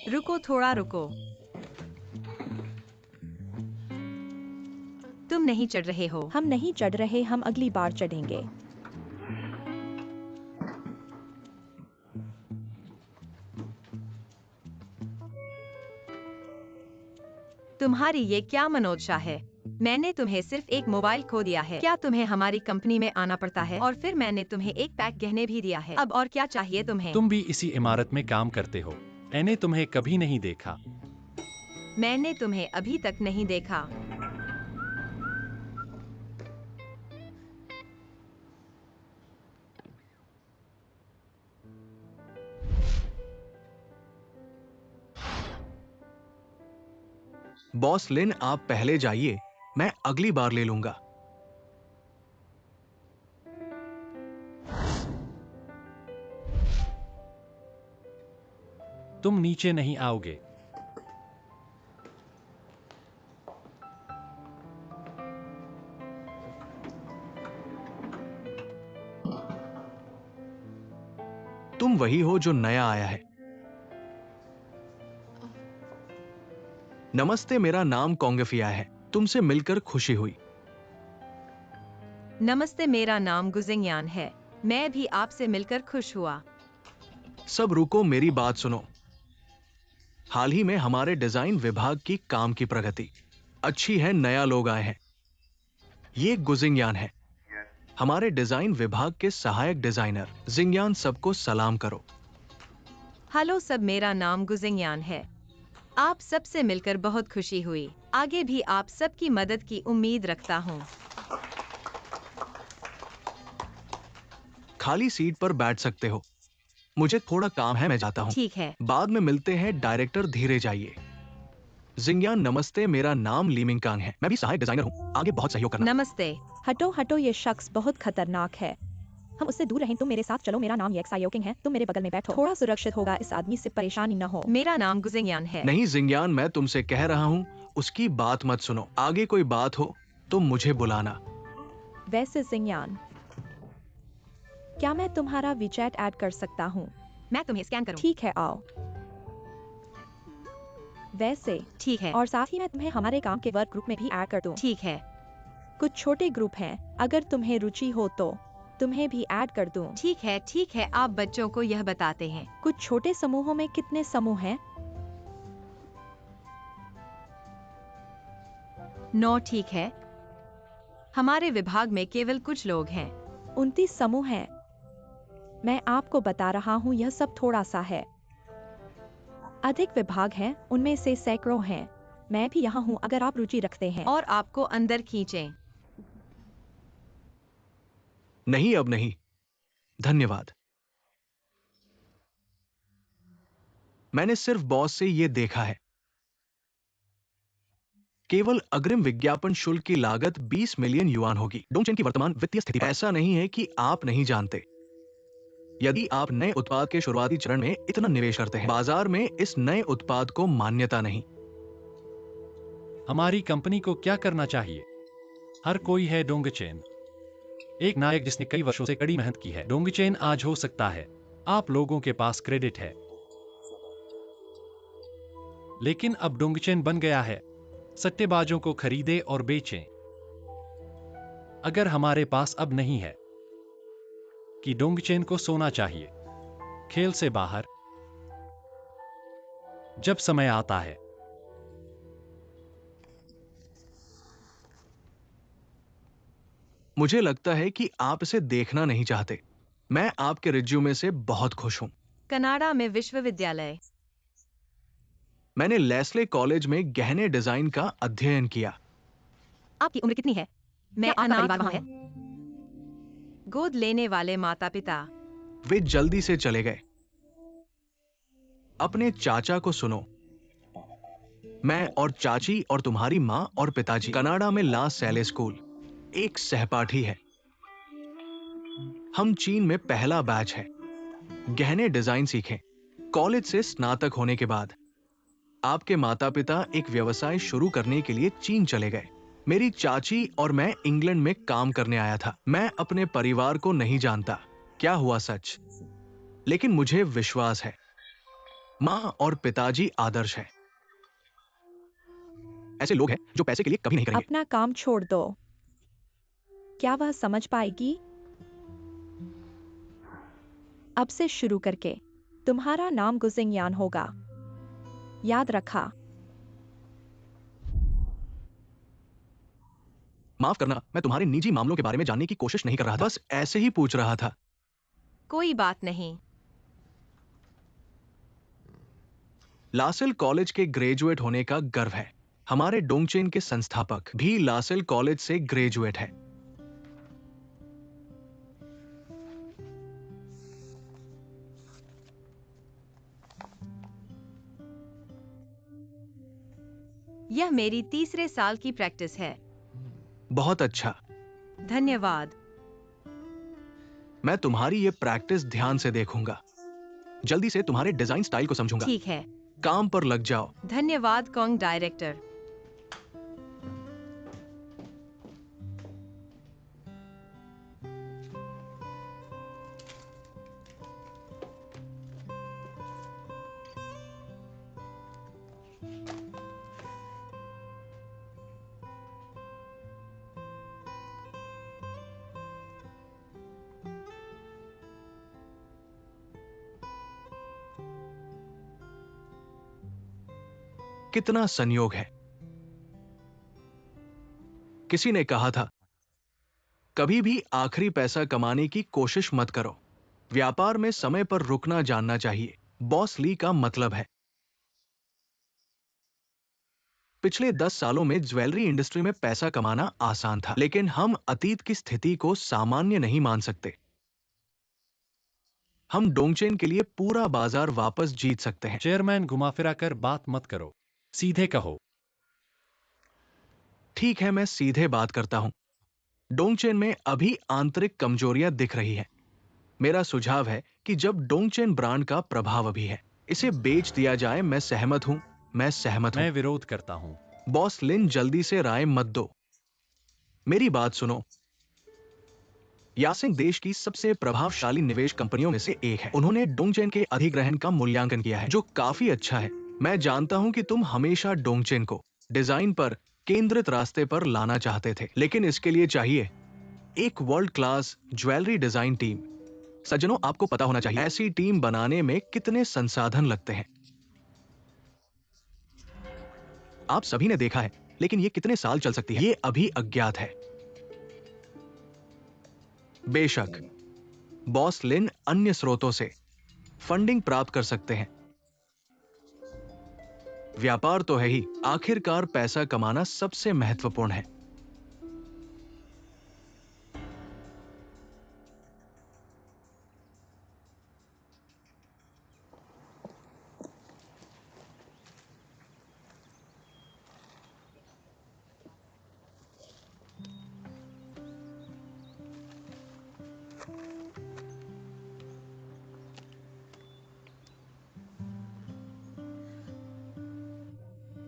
रुको, थोड़ा रुको। तुम नहीं चढ़ रहे हो। हम नहीं चढ़ रहे, हम अगली बार चढ़ेंगे। तुम्हारी ये क्या मनोदशा है? मैंने तुम्हें सिर्फ एक मोबाइल खो दिया है। क्या तुम्हें हमारी कंपनी में आना पड़ता है? और फिर मैंने तुम्हें एक पैक गहने भी दिया है। अब और क्या चाहिए तुम्हें? तुम भी इसी इमारत में काम करते हो। मैंने तुम्हें कभी नहीं देखा। मैंने तुम्हें अभी तक नहीं देखा। बॉस लिन, आप पहले जाइए, मैं अगली बार ले लूंगा। तुम नीचे नहीं आओगे। तुम वही हो जो नया आया है। नमस्ते, मेरा नाम कोंगफिया है। तुमसे मिलकर खुशी हुई। नमस्ते, मेरा नाम गुजिंगयान है। मैं भी आपसे मिलकर खुश हुआ। सब रुको, मेरी बात सुनो। हाल ही में हमारे डिजाइन विभाग की काम की प्रगति अच्छी है। नया लोग आए हैं। ये गुजिंगयान है, हमारे डिजाइन विभाग के सहायक डिजाइनर। जिंगयान, सबको सलाम करो। हेलो सब, मेरा नाम गुजिंगयान है। आप सबसे मिलकर बहुत खुशी हुई। आगे भी आप सबकी मदद की उम्मीद रखता हूँ। खाली सीट पर बैठ सकते हो। मुझे थोड़ा काम है, मैं जाता हूँ। ठीक है। बाद में मिलते हैं। डायरेक्टर, धीरे जाइए। जिंगयान, नमस्ते, मेरा नाम लीमिंगकांग है। मैं भी सहायक डिजाइनर हूँ। आगे बहुत सहयोग करना। नमस्ते। हटो हटो, ये शख्स बहुत खतरनाक है। हम उससे दूर रहें। तुम मेरे साथ चलो। मेरा नाम येक्सायोकिंग है। तुम मेरे बगल में बैठो। थोड़ा सुरक्षित होगा। इस आदमी से परेशानी न हो। मेरा नाम गुजिंगयान है। नहीं जिंगयान, मैं तुमसे कह रहा हूँ, उसकी बात मत सुनो। आगे कोई बात हो तो मुझे बुलाना। वैसे जिंगयान, क्या मैं तुम्हारा विचैट ऐड कर सकता हूँ? मैं तुम्हें स्कैन करूँ? ठीक है, आओ। वैसे ठीक है। और साथ ही मैं तुम्हें हमारे काम के वर्क ग्रुप में भी ऐड कर दूँ। ठीक है। कुछ छोटे ग्रुप हैं, अगर तुम्हें रुचि हो तो तुम्हें भी ऐड कर दूँ। ठीक है, ठीक है। आप बच्चों को यह बताते हैं। कुछ छोटे समूहों में कितने समूह हैं? 9। ठीक है। हमारे विभाग में केवल कुछ लोग हैं। 29 समूह हैं। मैं आपको बता रहा हूँ, यह सब थोड़ा सा है। अधिक विभाग हैं, उनमें से सैकड़ों हैं। मैं भी यहाँ हूँ अगर आप रुचि रखते हैं। और आपको अंदर खींचें। नहीं, अब नहीं, धन्यवाद। मैंने सिर्फ बॉस से ये देखा है। केवल अग्रिम विज्ञापन शुल्क की लागत 20 मिलियन युआन होगी। डोंगचेन की वर्तमान वित्तीय स्थिति ऐसा नहीं है कि आप नहीं जानते। यदि आप नए उत्पाद के शुरुआती चरण में इतना निवेश करते हैं, बाजार में इस नए उत्पाद को मान्यता नहीं। हमारी कंपनी को क्या करना चाहिए? हर कोई है डोंगचेन, एक नायक जिसने कई वर्षों से कड़ी मेहनत की है। डोंगचेन आज हो सकता है आप लोगों के पास क्रेडिट है, लेकिन अब डोंगचेन बन गया है। सट्टेबाजों को खरीदे और बेचें। अगर हमारे पास अब नहीं है कि डोंगचेन को सोना चाहिए खेल से बाहर जब समय आता है। मुझे लगता है कि आप इसे देखना नहीं चाहते। मैं आपके रिज्यूमे से बहुत खुश हूं। कनाडा में विश्वविद्यालय। मैंने लेस्ले कॉलेज में गहने डिजाइन का अध्ययन किया। आपकी उम्र कितनी है? मैं क्या आपका परिवार वहाँ है? गोद लेने वाले माता पिता। वे जल्दी से चले गए। अपने चाचा को सुनो। मैं और चाची और तुम्हारी माँ और पिताजी कनाडा में ला सैले स्कूल एक सहपाठी है। हम चीन में पहला बैच है। गहने डिजाइन सीखें। कॉलेज से स्नातक होने के बाद आपके माता पिता एक व्यवसाय शुरू करने के लिए चीन चले गए। मेरी चाची और मैं इंग्लैंड में काम करने आया था। मैं अपने परिवार को नहीं जानता क्या हुआ सच, लेकिन मुझे विश्वास है माँ और पिताजी आदर्श हैं। ऐसे लोग हैं जो पैसे के लिए कभी नहीं करेंगे। अपना काम छोड़ दो। क्या वह समझ पाएगी? अब से शुरू करके तुम्हारा नाम गुजिंग यान होगा। याद रखा। माफ करना, मैं तुम्हारे निजी मामलों के बारे में जानने की कोशिश नहीं कर रहा था, बस ऐसे ही पूछ रहा था। कोई बात नहीं। लासेल कॉलेज के ग्रेजुएट होने का गर्व है। हमारे डोंगचेन के संस्थापक भी लासेल कॉलेज से ग्रेजुएट हैं। यह मेरी तीसरे साल की प्रैक्टिस है। बहुत अच्छा। धन्यवाद। मैं तुम्हारी ये प्रैक्टिस ध्यान से देखूंगा। जल्दी से तुम्हारे डिजाइन स्टाइल को समझूंगा। ठीक है। काम पर लग जाओ। धन्यवाद कॉन्ग डायरेक्टर। कितना संयोग है। किसी ने कहा था, कभी भी आखिरी पैसा कमाने की कोशिश मत करो। व्यापार में समय पर रुकना जानना चाहिए। बॉस ली का मतलब है। पिछले 10 सालों में ज्वेलरी इंडस्ट्री में पैसा कमाना आसान था, लेकिन हम अतीत की स्थिति को सामान्य नहीं मान सकते। हम डोंगचेन के लिए पूरा बाजार वापस जीत सकते हैं। चेयरमैन, घुमा फिरा कर बात मत करो, सीधे कहो। ठीक है, मैं सीधे बात करता हूं। डोंगचेन में अभी आंतरिक कमजोरियां दिख रही हैं। मेरा सुझाव है कि जब डोंगचेन ब्रांड का प्रभाव अभी है, इसे बेच दिया जाए। मैं सहमत हूं। मैं विरोध करता हूं। बॉस लिन, जल्दी से राय मत दो। मेरी बात सुनो। यासिंग देश की सबसे प्रभावशाली निवेश कंपनियों में से एक है। उन्होंने डोंगचेन के अधिग्रहण का मूल्यांकन किया है, जो काफी अच्छा है। मैं जानता हूं कि तुम हमेशा डोंगचेन को डिजाइन पर केंद्रित रास्ते पर लाना चाहते थे, लेकिन इसके लिए चाहिए एक world class jewellery design team. सज्जनों, आपको पता होना चाहिए ऐसी टीम बनाने में कितने संसाधन लगते हैं। आप सभी ने देखा है, लेकिन ये कितने साल चल सकती है, ये अभी अज्ञात है। बेशक बॉस लिन अन्य स्रोतों से फंडिंग प्राप्त कर सकते हैं। व्यापार तो है ही, आखिरकार पैसा कमाना सबसे महत्वपूर्ण है।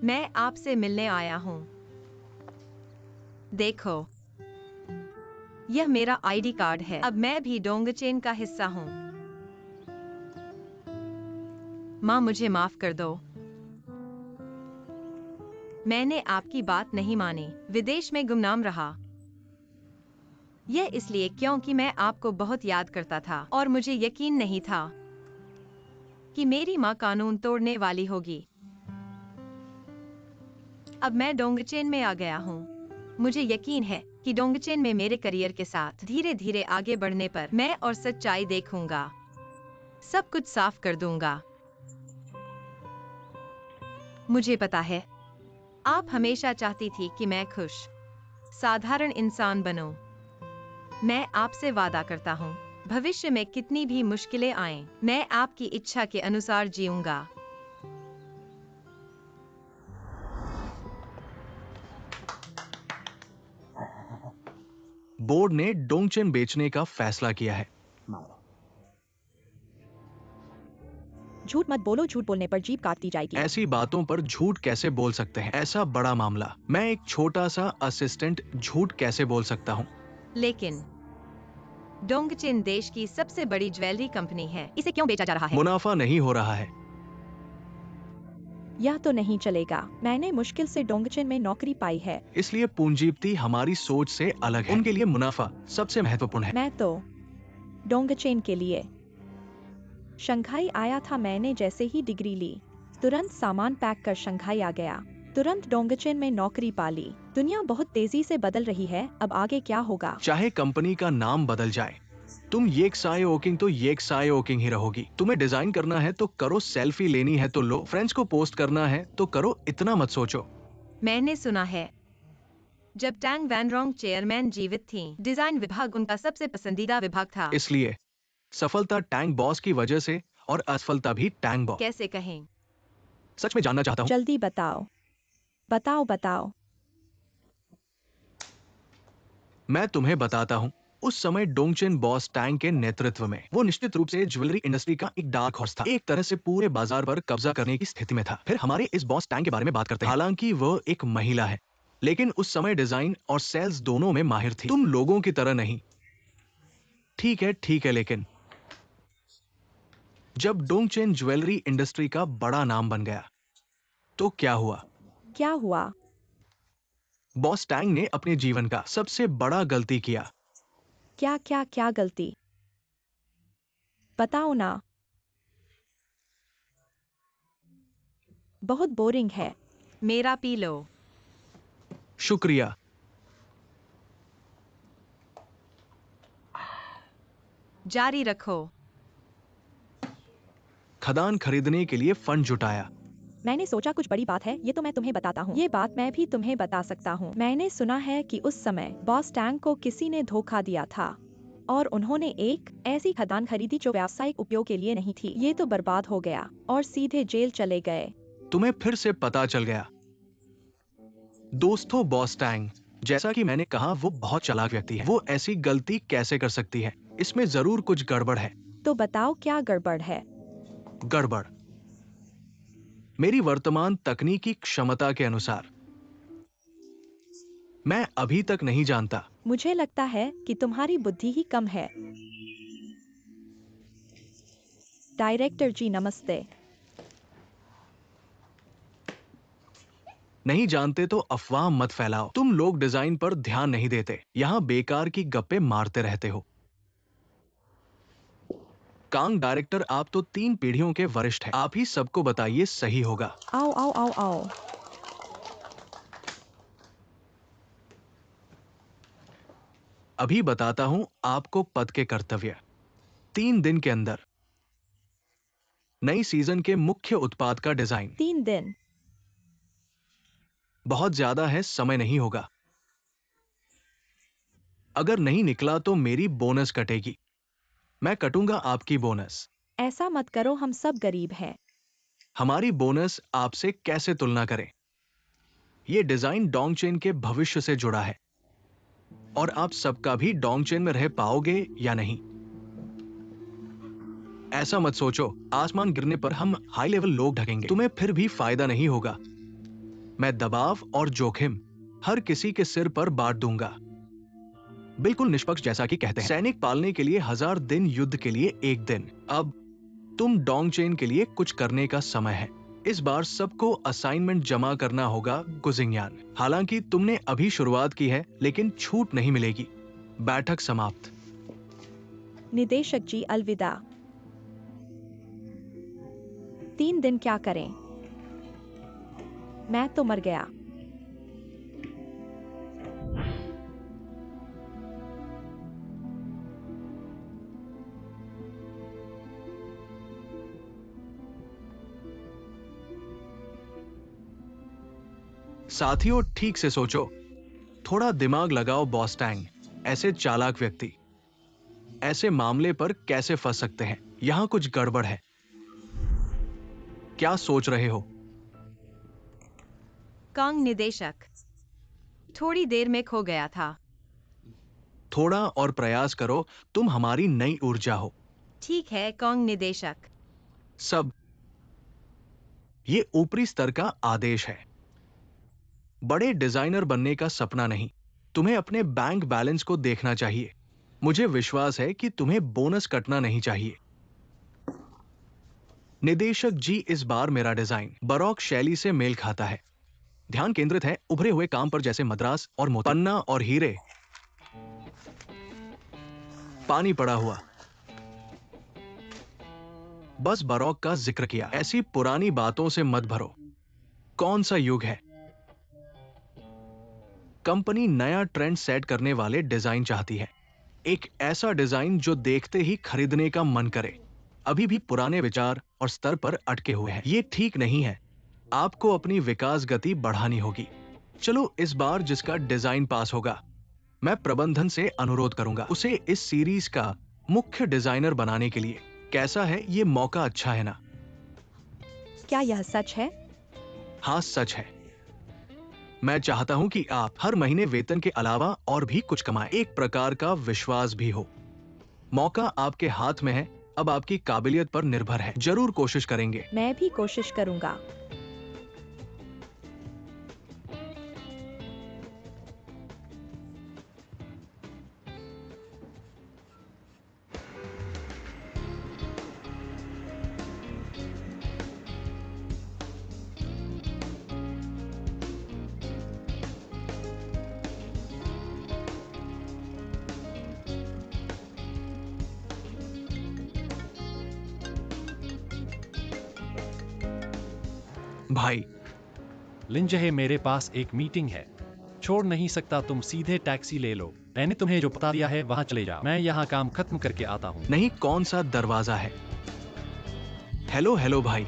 मैं आपसे मिलने आया हूं। देखो, यह मेरा आईडी कार्ड है। अब मैं भी डोंगचेन का हिस्सा हूं। माँ, मुझे माफ कर दो। मैंने आपकी बात नहीं मानी, विदेश में गुमनाम रहा। यह इसलिए क्योंकि मैं आपको बहुत याद करता था और मुझे यकीन नहीं था कि मेरी माँ कानून तोड़ने वाली होगी। अब मैं डोंगचेन में आ गया हूँ। मुझे यकीन है कि डोंगचेन में मेरे करियर के साथ धीरे धीरे आगे बढ़ने पर मैं और सच्चाई देखूंगा। सब कुछ साफ कर दूंगा। मुझे पता है, आप हमेशा चाहती थी कि मैं खुश, साधारण इंसान बनूं। मैं आपसे वादा करता हूँ, भविष्य में कितनी भी मुश्किलें आएं, मैं आपकी इच्छा के अनुसार जीऊंगा। बोर्ड ने डोंगचेन बेचने का फैसला किया है। झूठ मत बोलो, झूठ बोलने पर जीभ काट दी जाएगी। ऐसी बातों पर झूठ कैसे बोल सकते हैं? ऐसा बड़ा मामला, मैं एक छोटा सा असिस्टेंट झूठ कैसे बोल सकता हूँ? लेकिन डोंगचेन देश की सबसे बड़ी ज्वेलरी कंपनी है। इसे क्यों बेचा जा रहा है? मुनाफा नहीं हो रहा है। यह तो नहीं चलेगा। मैंने मुश्किल से डोंगचेन में नौकरी पाई है। इसलिए पूंजीपति हमारी सोच से अलग है। उनके लिए मुनाफा सबसे महत्वपूर्ण है। मैं तो डोंगचेन के लिए शंघाई आया था। मैंने जैसे ही डिग्री ली, तुरंत सामान पैक कर शंघाई आ गया। तुरंत डोंगचेन में नौकरी पा ली। दुनिया बहुत तेजी से बदल रही है। अब आगे क्या होगा? चाहे कंपनी का नाम बदल जाए, तुम येक साए ओकिंग तो येक साए ओकिंग ही रहोगी। तुम्हें डिजाइन करना है तो करो, सेल्फी लेनी है तो लो, फ्रेंड्स को पोस्ट करना है तो करो, इतना मत सोचो। मैंने सुना है जब टैंग वैन रोंग चेयरमैन जीवित थीं, डिजाइन विभाग उनका सबसे पसंदीदा विभाग था। इसलिए सफलता टैंग बॉस की वजह से और असफलता भी टैंग बॉस। कैसे कहें? सच में जानना चाहता हूँ। जल्दी बताओ, बताओ, बताओ। मैं तुम्हें बताता हूँ। उस समय डोंगचेन बॉस टैंग के नेतृत्व में, वो निश्चित रूप से ज्वेलरी इंडस्ट्री का एक डार्क हॉर्स था। एक तरह से पूरे बाजार पर कब्जा करने की स्थिति में था। फिर हमारे इस बॉस टैंग के बारे में बात करते हैं। हालांकि वह एक महिला है, लेकिन उस समय डिजाइन और सेल्स दोनों में माहिर थी। तुम लोगों की तरह नहीं। ठीक है, लेकिन जब डोंगचेन ज्वेलरी इंडस्ट्री का बड़ा नाम बन गया, तो क्या हुआ? क्या हुआ? बॉस टैंग ने अपने जीवन का सबसे बड़ा गलती किया। क्या क्या क्या गलती? बताओ ना। बहुत बोरिंग है। मेरा पी लो। शुक्रिया। जारी रखो। खदान खरीदने के लिए फंड जुटाया। मैंने सोचा कुछ बड़ी बात है, ये तो मैं तुम्हें बताता हूँ। ये बात मैं भी तुम्हें बता सकता हूँ। मैंने सुना है कि उस समय बॉस टैंग को किसी ने धोखा दिया था और उन्होंने एक ऐसी खदान खरीदी जो व्यावसायिक उपयोग के लिए नहीं थी। ये तो बर्बाद हो गया और सीधे जेल चले गए। तुम्हें फिर से पता चल गया। दोस्तों, बॉस टैंग, जैसा कि मैंने कहा, वो बहुत चालाक व्यक्ति है। वो ऐसी गलती कैसे कर सकती है? इसमें जरूर कुछ गड़बड़ है। तो बताओ क्या गड़बड़ है? गड़बड़ मेरी वर्तमान तकनीकी क्षमता के अनुसार मैं अभी तक नहीं जानता। मुझे लगता है कि तुम्हारी बुद्धि ही कम है। डायरेक्टर जी नमस्ते। नहीं जानते तो अफवाह मत फैलाओ। तुम लोग डिजाइन पर ध्यान नहीं देते, यहाँ बेकार की गप्पे मारते रहते हो। कांग डायरेक्टर, आप तो 3 पीढ़ियों के वरिष्ठ हैं। आप ही सबको बताइए, सही होगा। आओ आओ आओ आओ। अभी बताता हूं आपको पद के कर्तव्य। 3 दिन के अंदर नई सीजन के मुख्य उत्पाद का डिजाइन। 3 दिन? बहुत ज्यादा है, समय नहीं होगा। अगर नहीं निकला तो मेरी बोनस कटेगी। मैं कटूंगा आपकी बोनस। ऐसा मत करो, हम सब गरीब हैं। हमारी बोनस आपसे कैसे तुलना करें? यह डिजाइन डोंगचेन के भविष्य से जुड़ा है और आप सबका भी डोंगचेन में रह पाओगे या नहीं। ऐसा मत सोचो आसमान गिरने पर हम हाई लेवल लोग ढकेंगे। तुम्हें फिर भी फायदा नहीं होगा। मैं दबाव और जोखिम हर किसी के सिर पर बांट दूंगा, बिल्कुल निष्पक्ष, जैसा कि कहते हैं। सैनिक पालने के लिए 1000 दिन, युद्ध के लिए 1 दिन। अब तुम डोंगचेन के लिए कुछ करने का समय है। इस बार सबको असाइनमेंट जमा करना होगा, गुजिंगयान। हालांकि तुमने अभी शुरुआत की है, लेकिन छूट नहीं मिलेगी। बैठक समाप्त। निदेशक जी अलविदा। 3 दिन क्या करें? मैं तो मर गया। साथियों, ठीक से सोचो, थोड़ा दिमाग लगाओ। बॉस टैंग ऐसे चालाक व्यक्ति ऐसे मामले पर कैसे फंस सकते हैं? यहां कुछ गड़बड़ है। क्या सोच रहे हो? कांग निदेशक, थोड़ी देर में खो गया था। थोड़ा और प्रयास करो, तुम हमारी नई ऊर्जा हो। ठीक है कांग निदेशक। सब ये ऊपरी स्तर का आदेश है। बड़े डिजाइनर बनने का सपना नहीं, तुम्हें अपने बैंक बैलेंस को देखना चाहिए। मुझे विश्वास है कि तुम्हें बोनस कटना नहीं चाहिए। निदेशक जी, इस बार मेरा डिजाइन बरोक शैली से मेल खाता है। ध्यान केंद्रित है उभरे हुए काम पर, जैसे मद्रास और मोती, पन्ना और हीरे, पानी पड़ा हुआ। बस बरोक का जिक्र किया। ऐसी पुरानी बातों से मत भरो। कौन सा युग है? कंपनी नया ट्रेंड सेट करने वाले डिजाइन चाहती है। एक ऐसा डिजाइन जो देखते ही खरीदने का मन करे। अभी भी पुराने विचार और स्तर पर अटके हुए हैं। ये ठीक नहीं है। आपको अपनी विकास गति बढ़ानी होगी। चलो, इस बार जिसका डिजाइन पास होगा, मैं प्रबंधन से अनुरोध करूंगा उसे इस सीरीज का मुख्य डिजाइनर बनाने के लिए। कैसा है? ये मौका अच्छा है ना? क्या यह सच है? हाँ, सच है। मैं चाहता हूं कि आप हर महीने वेतन के अलावा और भी कुछ कमाएं। एक प्रकार का विश्वास भी हो। मौका आपके हाथ में है, अब आपकी काबिलियत पर निर्भर है। जरूर कोशिश करेंगे। मैं भी कोशिश करूंगा। भाई, लिंजहे, मेरे पास एक मीटिंग है। छोड़ नहीं सकता। तुम सीधे टैक्सी ले लो। मैंने तुम्हें जो पता दिया है वहां चले जाओ। मैं यहाँ काम खत्म करके आता हूँ। नहीं, कौन सा दरवाजा है? हेलो हेलो भाई,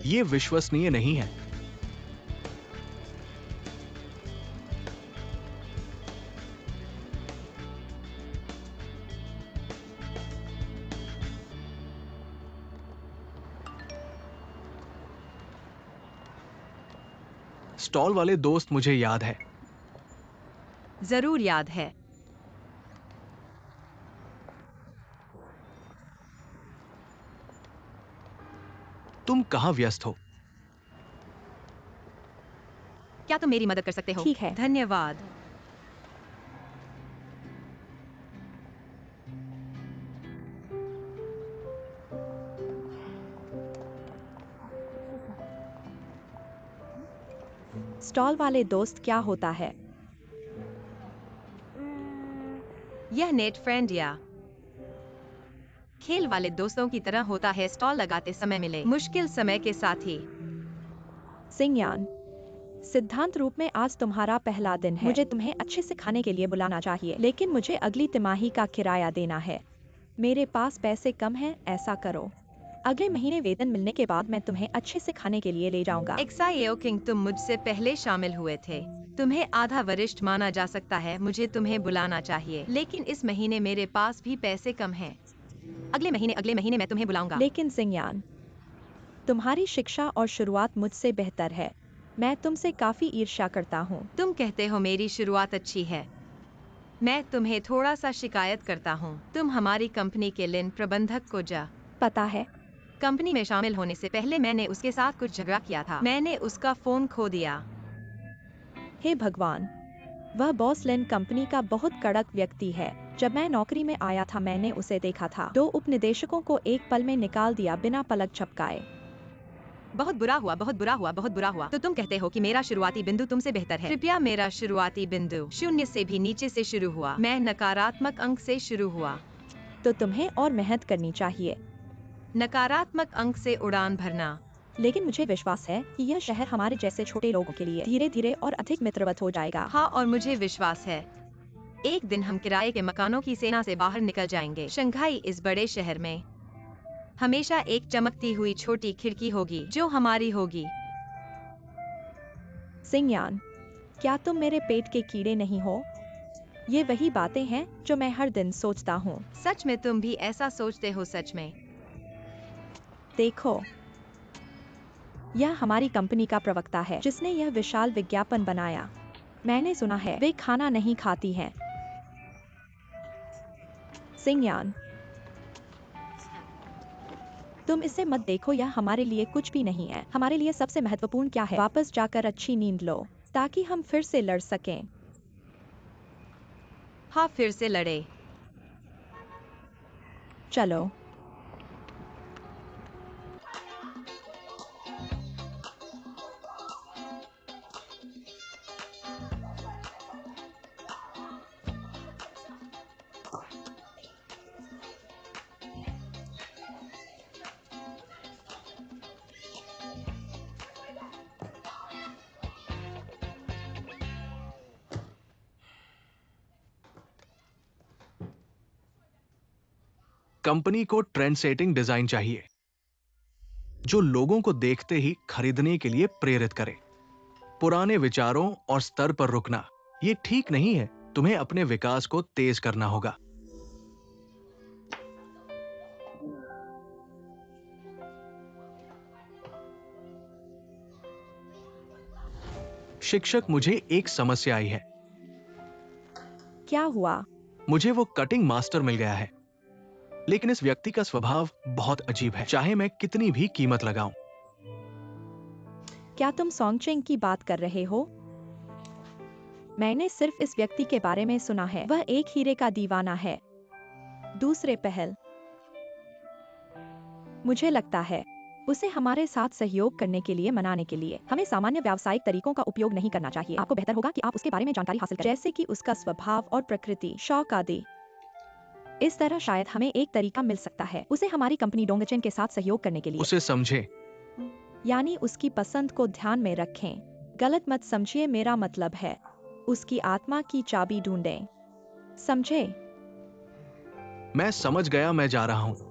ये विश्वसनीय नहीं है। स्टॉल वाले दोस्त मुझे याद है। जरूर याद है। तुम कहाँ व्यस्त हो? क्या तुम मेरी मदद कर सकते हो? ठीक है। धन्यवाद। स्टॉल वाले दोस्त क्या होता है? यह नेट फ्रेंड या खेल वाले दोस्तों की तरह होता है। स्टॉल लगाते समय मिले मुश्किल समय के साथी। सिंगयान, सिद्धांत रूप में आज तुम्हारा पहला दिन है। मुझे तुम्हें अच्छे से खाने के लिए बुलाना चाहिए, लेकिन मुझे अगली तिमाही का किराया देना है। मेरे पास पैसे कम हैं, ऐसा करो। अगले महीने वेतन मिलने के बाद मैं तुम्हें अच्छे से खाने के लिए ले जाऊंगा। एक्साइओ किंग, तुम मुझसे पहले शामिल हुए थे। तुम्हें आधा वरिष्ठ माना जा सकता है। मुझे तुम्हें बुलाना चाहिए, लेकिन इस महीने मेरे पास भी पैसे कम हैं। अगले महीने मैं तुम्हें बुलाऊंगा। लेकिन सिंगयान, तुम्हारी शिक्षा और शुरुआत मुझसे बेहतर है। मैं तुमसे काफी ईर्ष्या करता हूँ। तुम कहते हो मेरी शुरुआत अच्छी है। मैं तुम्हें थोड़ा सा शिकायत करता हूँ। तुम हमारी कंपनी के लिन प्रबंधक को पता है, कंपनी में शामिल होने से पहले मैंने उसके साथ कुछ झगड़ा किया था। मैंने उसका फोन खो दिया। हे भगवान, वह बॉस लिन कंपनी का बहुत कड़क व्यक्ति है। जब मैं नौकरी में आया था मैंने उसे देखा था। 2 उपनिदेशकों को एक पल में निकाल दिया बिना पलक झपकाए। बहुत बुरा हुआ, बहुत बुरा हुआ, बहुत बुरा हुआ। तो तुम कहते हो कि मेरा शुरुआती बिंदु तुमसे बेहतर है। कृपया, मेरा शुरुआती बिंदु 0 से भी नीचे से शुरू हुआ। मैं नकारात्मक अंक से शुरू हुआ। तो तुम्हें और मेहनत करनी चाहिए। नकारात्मक अंक से उड़ान भरना। लेकिन मुझे विश्वास है कि यह शहर हमारे जैसे छोटे लोगों के लिए धीरे धीरे और अधिक मित्रवत हो जाएगा। हाँ, और मुझे विश्वास है एक दिन हम किराए के मकानों की सेना से बाहर निकल जाएंगे। शंघाई इस बड़े शहर में हमेशा एक चमकती हुई छोटी खिड़की होगी जो हमारी होगी। सिंगयान, क्या तुम मेरे पेट के कीड़े नहीं हो? ये वही बातें हैं जो मैं हर दिन सोचता हूँ। सच में तुम भी ऐसा सोचते हो? सच में? देखो, यह हमारी कंपनी का प्रवक्ता है जिसने यह विशाल विज्ञापन बनाया। मैंने सुना है वे खाना नहीं खाती हैं। सिंगयान, तुम इसे मत देखो, यह हमारे लिए कुछ भी नहीं है। हमारे लिए सबसे महत्वपूर्ण क्या है? वापस जाकर अच्छी नींद लो ताकि हम फिर से लड़ सकें। हाँ, फिर से लड़े। चलो। कंपनी को ट्रेंड सेटिंग डिजाइन चाहिए जो लोगों को देखते ही खरीदने के लिए प्रेरित करे। पुराने विचारों और स्तर पर रुकना ये ठीक नहीं है। तुम्हें अपने विकास को तेज करना होगा। शिक्षक, मुझे एक समस्या आई है। क्या हुआ? मुझे वो कटिंग मास्टर मिल गया है, लेकिन इस व्यक्ति का स्वभाव बहुत अजीब है, चाहे मैं कितनी भी कीमत लगाऊं। क्या तुम सोंगचेंग की बात कर रहे हो? मैंने सिर्फ इस व्यक्ति के बारे में सुना है। वह एक हीरे का दीवाना है। दूसरे पहल, मुझे लगता है उसे हमारे साथ सहयोग करने के लिए मनाने के लिए हमें सामान्य व्यावसायिक तरीकों का उपयोग नहीं करना चाहिए। आपको बेहतर होगा कि आप उसके बारे में जानकारी हासिल करें, जैसे कि उसका स्वभाव और प्रकृति, शौक आदि। इस तरह शायद हमें एक तरीका मिल सकता है उसे हमारी कंपनी डोंगचेन के साथ सहयोग करने के लिए। उसे समझे। यानी उसकी पसंद को ध्यान में रखें। गलत मत समझिए, मेरा मतलब है उसकी आत्मा की चाबी ढूंढें। समझे? मैं समझ गया, मैं जा रहा हूं।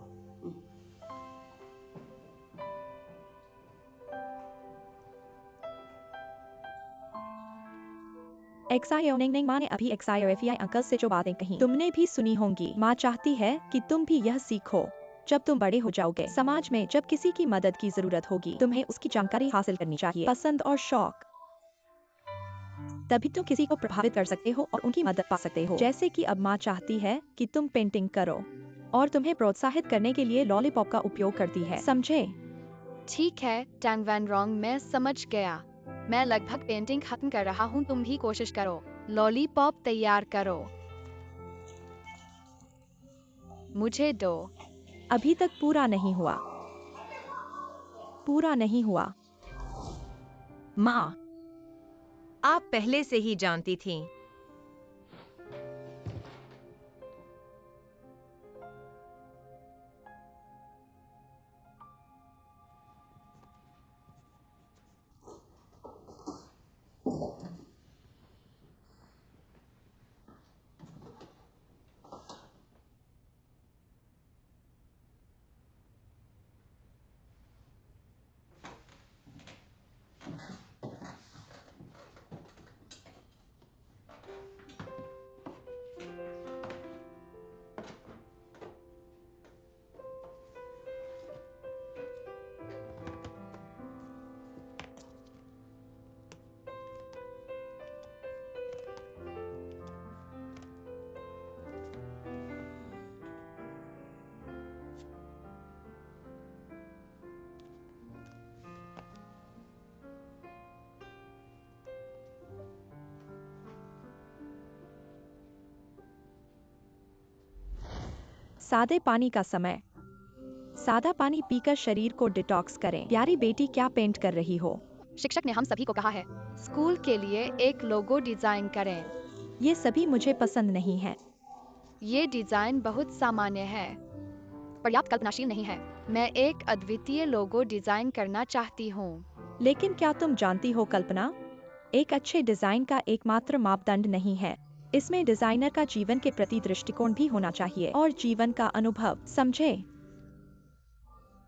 एक्सायोनिंग माँ ने अभी एक्सायोएफआई अंकल से जो बातें कही तुमने भी सुनी होंगी। माँ चाहती है कि तुम भी यह सीखो। जब तुम बड़े हो जाओगे, समाज में जब किसी की मदद की जरूरत होगी, तुम्हें उसकी जानकारी हासिल करनी चाहिए। पसंद और शौक, तभी तुम किसी को प्रभावित कर सकते हो और उनकी मदद पा सकते हो। जैसे कि अब माँ चाहती है कि तुम पेंटिंग करो और तुम्हें प्रोत्साहित करने के लिए लॉलीपॉप का उपयोग करती है। समझे? ठीक है टैंग वैन रोंग, मैं समझ गया। मैं लगभग पेंटिंग खत्म कर रहा हूँ, तुम भी कोशिश करो। लॉलीपॉप तैयार करो। मुझे दो। अभी तक पूरा नहीं हुआ। पूरा नहीं हुआ। माँ, आप पहले से ही जानती थीं। सादे पानी का समय। सादा पानी पीकर शरीर को डिटॉक्स करें। प्यारी बेटी, क्या पेंट कर रही हो? शिक्षक ने हम सभी को कहा है स्कूल के लिए एक लोगो डिजाइन करें। ये सभी मुझे पसंद नहीं है। ये डिजाइन बहुत सामान्य है, पर्याप्त कल्पनाशील नहीं है। मैं एक अद्वितीय लोगो डिजाइन करना चाहती हूँ। लेकिन क्या तुम जानती हो कल्पना, एक अच्छे डिजाइन का एकमात्र मापदंड नहीं है। इसमें डिजाइनर का जीवन के प्रति दृष्टिकोण भी होना चाहिए और जीवन का अनुभव। समझे?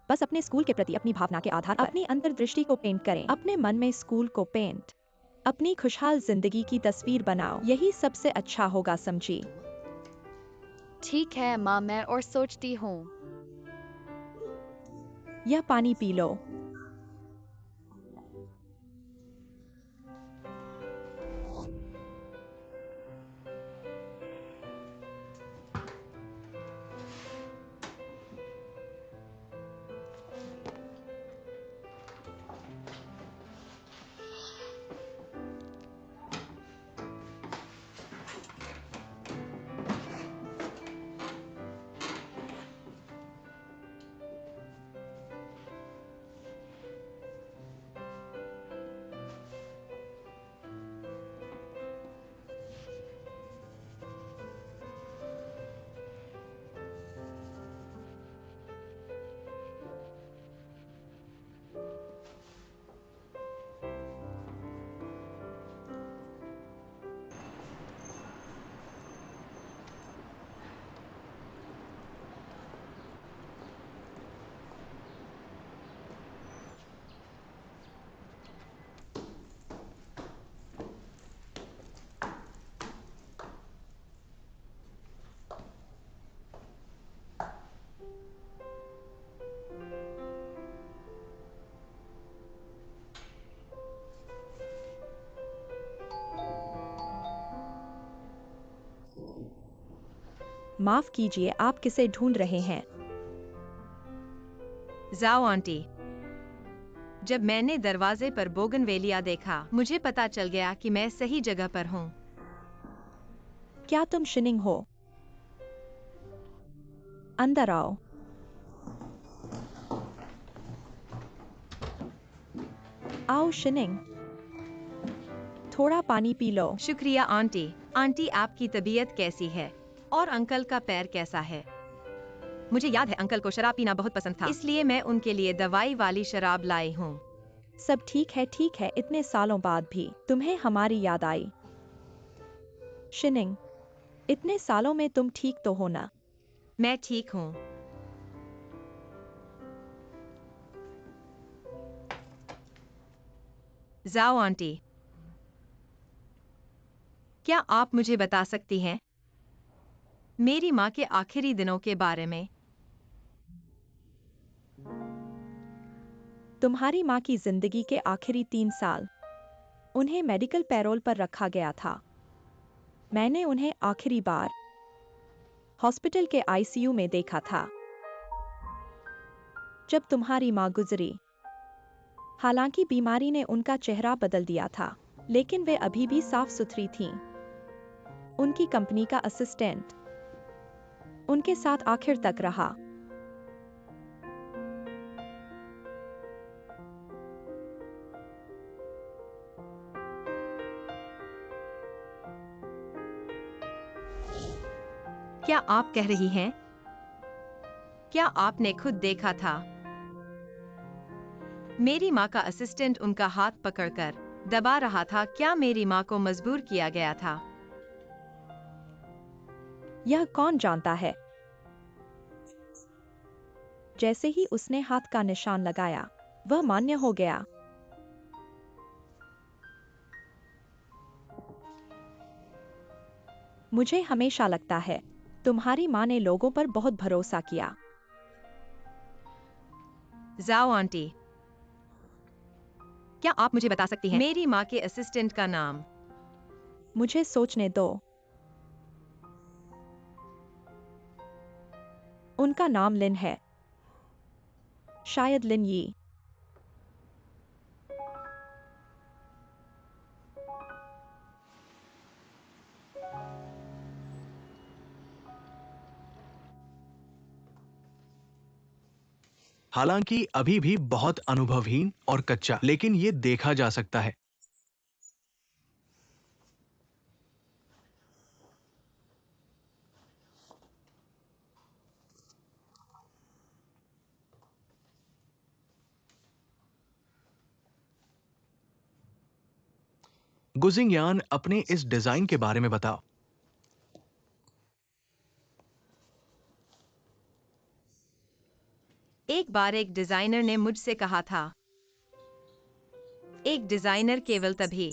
बस अपने स्कूल के प्रति अपनी भावना के आधार पर अपनी अंतर्दृष्टि को पेंट करें। अपने मन में स्कूल को पेंट, अपनी खुशहाल जिंदगी की तस्वीर बनाओ। यही सबसे अच्छा होगा, समझी? ठीक है माँ, मैं और सोचती हूँ। यह पानी पी लो। माफ कीजिए, आप किसे ढूंढ रहे हैं? जाओ आंटी। जब मैंने दरवाजे पर बोगनवेलिया देखा, मुझे पता चल गया कि मैं सही जगह पर हूँ। क्या तुम शिनिंग हो? अंदर आओ। आओ शिनिंग, थोड़ा पानी पी लो। शुक्रिया आंटी। आंटी, आपकी तबीयत कैसी है? और अंकल का पैर कैसा है? मुझे याद है अंकल को शराब पीना बहुत पसंद था, इसलिए मैं उनके लिए दवाई वाली शराब लाई हूँ। सब ठीक है, इतने सालों बाद भी तुम्हें हमारी याद आई। शिनिंग, इतने सालों में तुम ठीक तो हो ना? मैं ठीक हूँ। जाओ आंटी। क्या आप मुझे बता सकती हैं मेरी माँ के आखिरी दिनों के बारे में? तुम्हारी माँ की जिंदगी के आखिरी 3 साल उन्हें मेडिकल पैरोल पर रखा गया था। मैंने उन्हें आखिरी बार हॉस्पिटल के आईसीयू में देखा था जब तुम्हारी माँ गुजरी। हालांकि बीमारी ने उनका चेहरा बदल दिया था, लेकिन वे अभी भी साफ सुथरी थीं। उनकी कंपनी का असिस्टेंट उनके साथ आखिर तक रहा। क्या आप कह रही हैं? क्या आपने खुद देखा था? मेरी माँ का असिस्टेंट उनका हाथ पकड़कर दबा रहा था। क्या मेरी माँ को मजबूर किया गया था? यह कौन जानता है? जैसे ही उसने हाथ का निशान लगाया, वह मान्य हो गया। मुझे हमेशा लगता है तुम्हारी माँ ने लोगों पर बहुत भरोसा किया। जाओ आंटी। क्या आप मुझे बता सकती हैं मेरी माँ के असिस्टेंट का नाम? मुझे सोचने दो। उनका नाम लिन है, शायद लिन यी। हालांकि अभी भी बहुत अनुभवहीन और कच्चा, लेकिन ये देखा जा सकता है। गुजिंगयान, अपने इस डिजाइन के बारे में बताओ। एक बार एक डिजाइनर ने मुझसे कहा था, एक डिजाइनर केवल तभी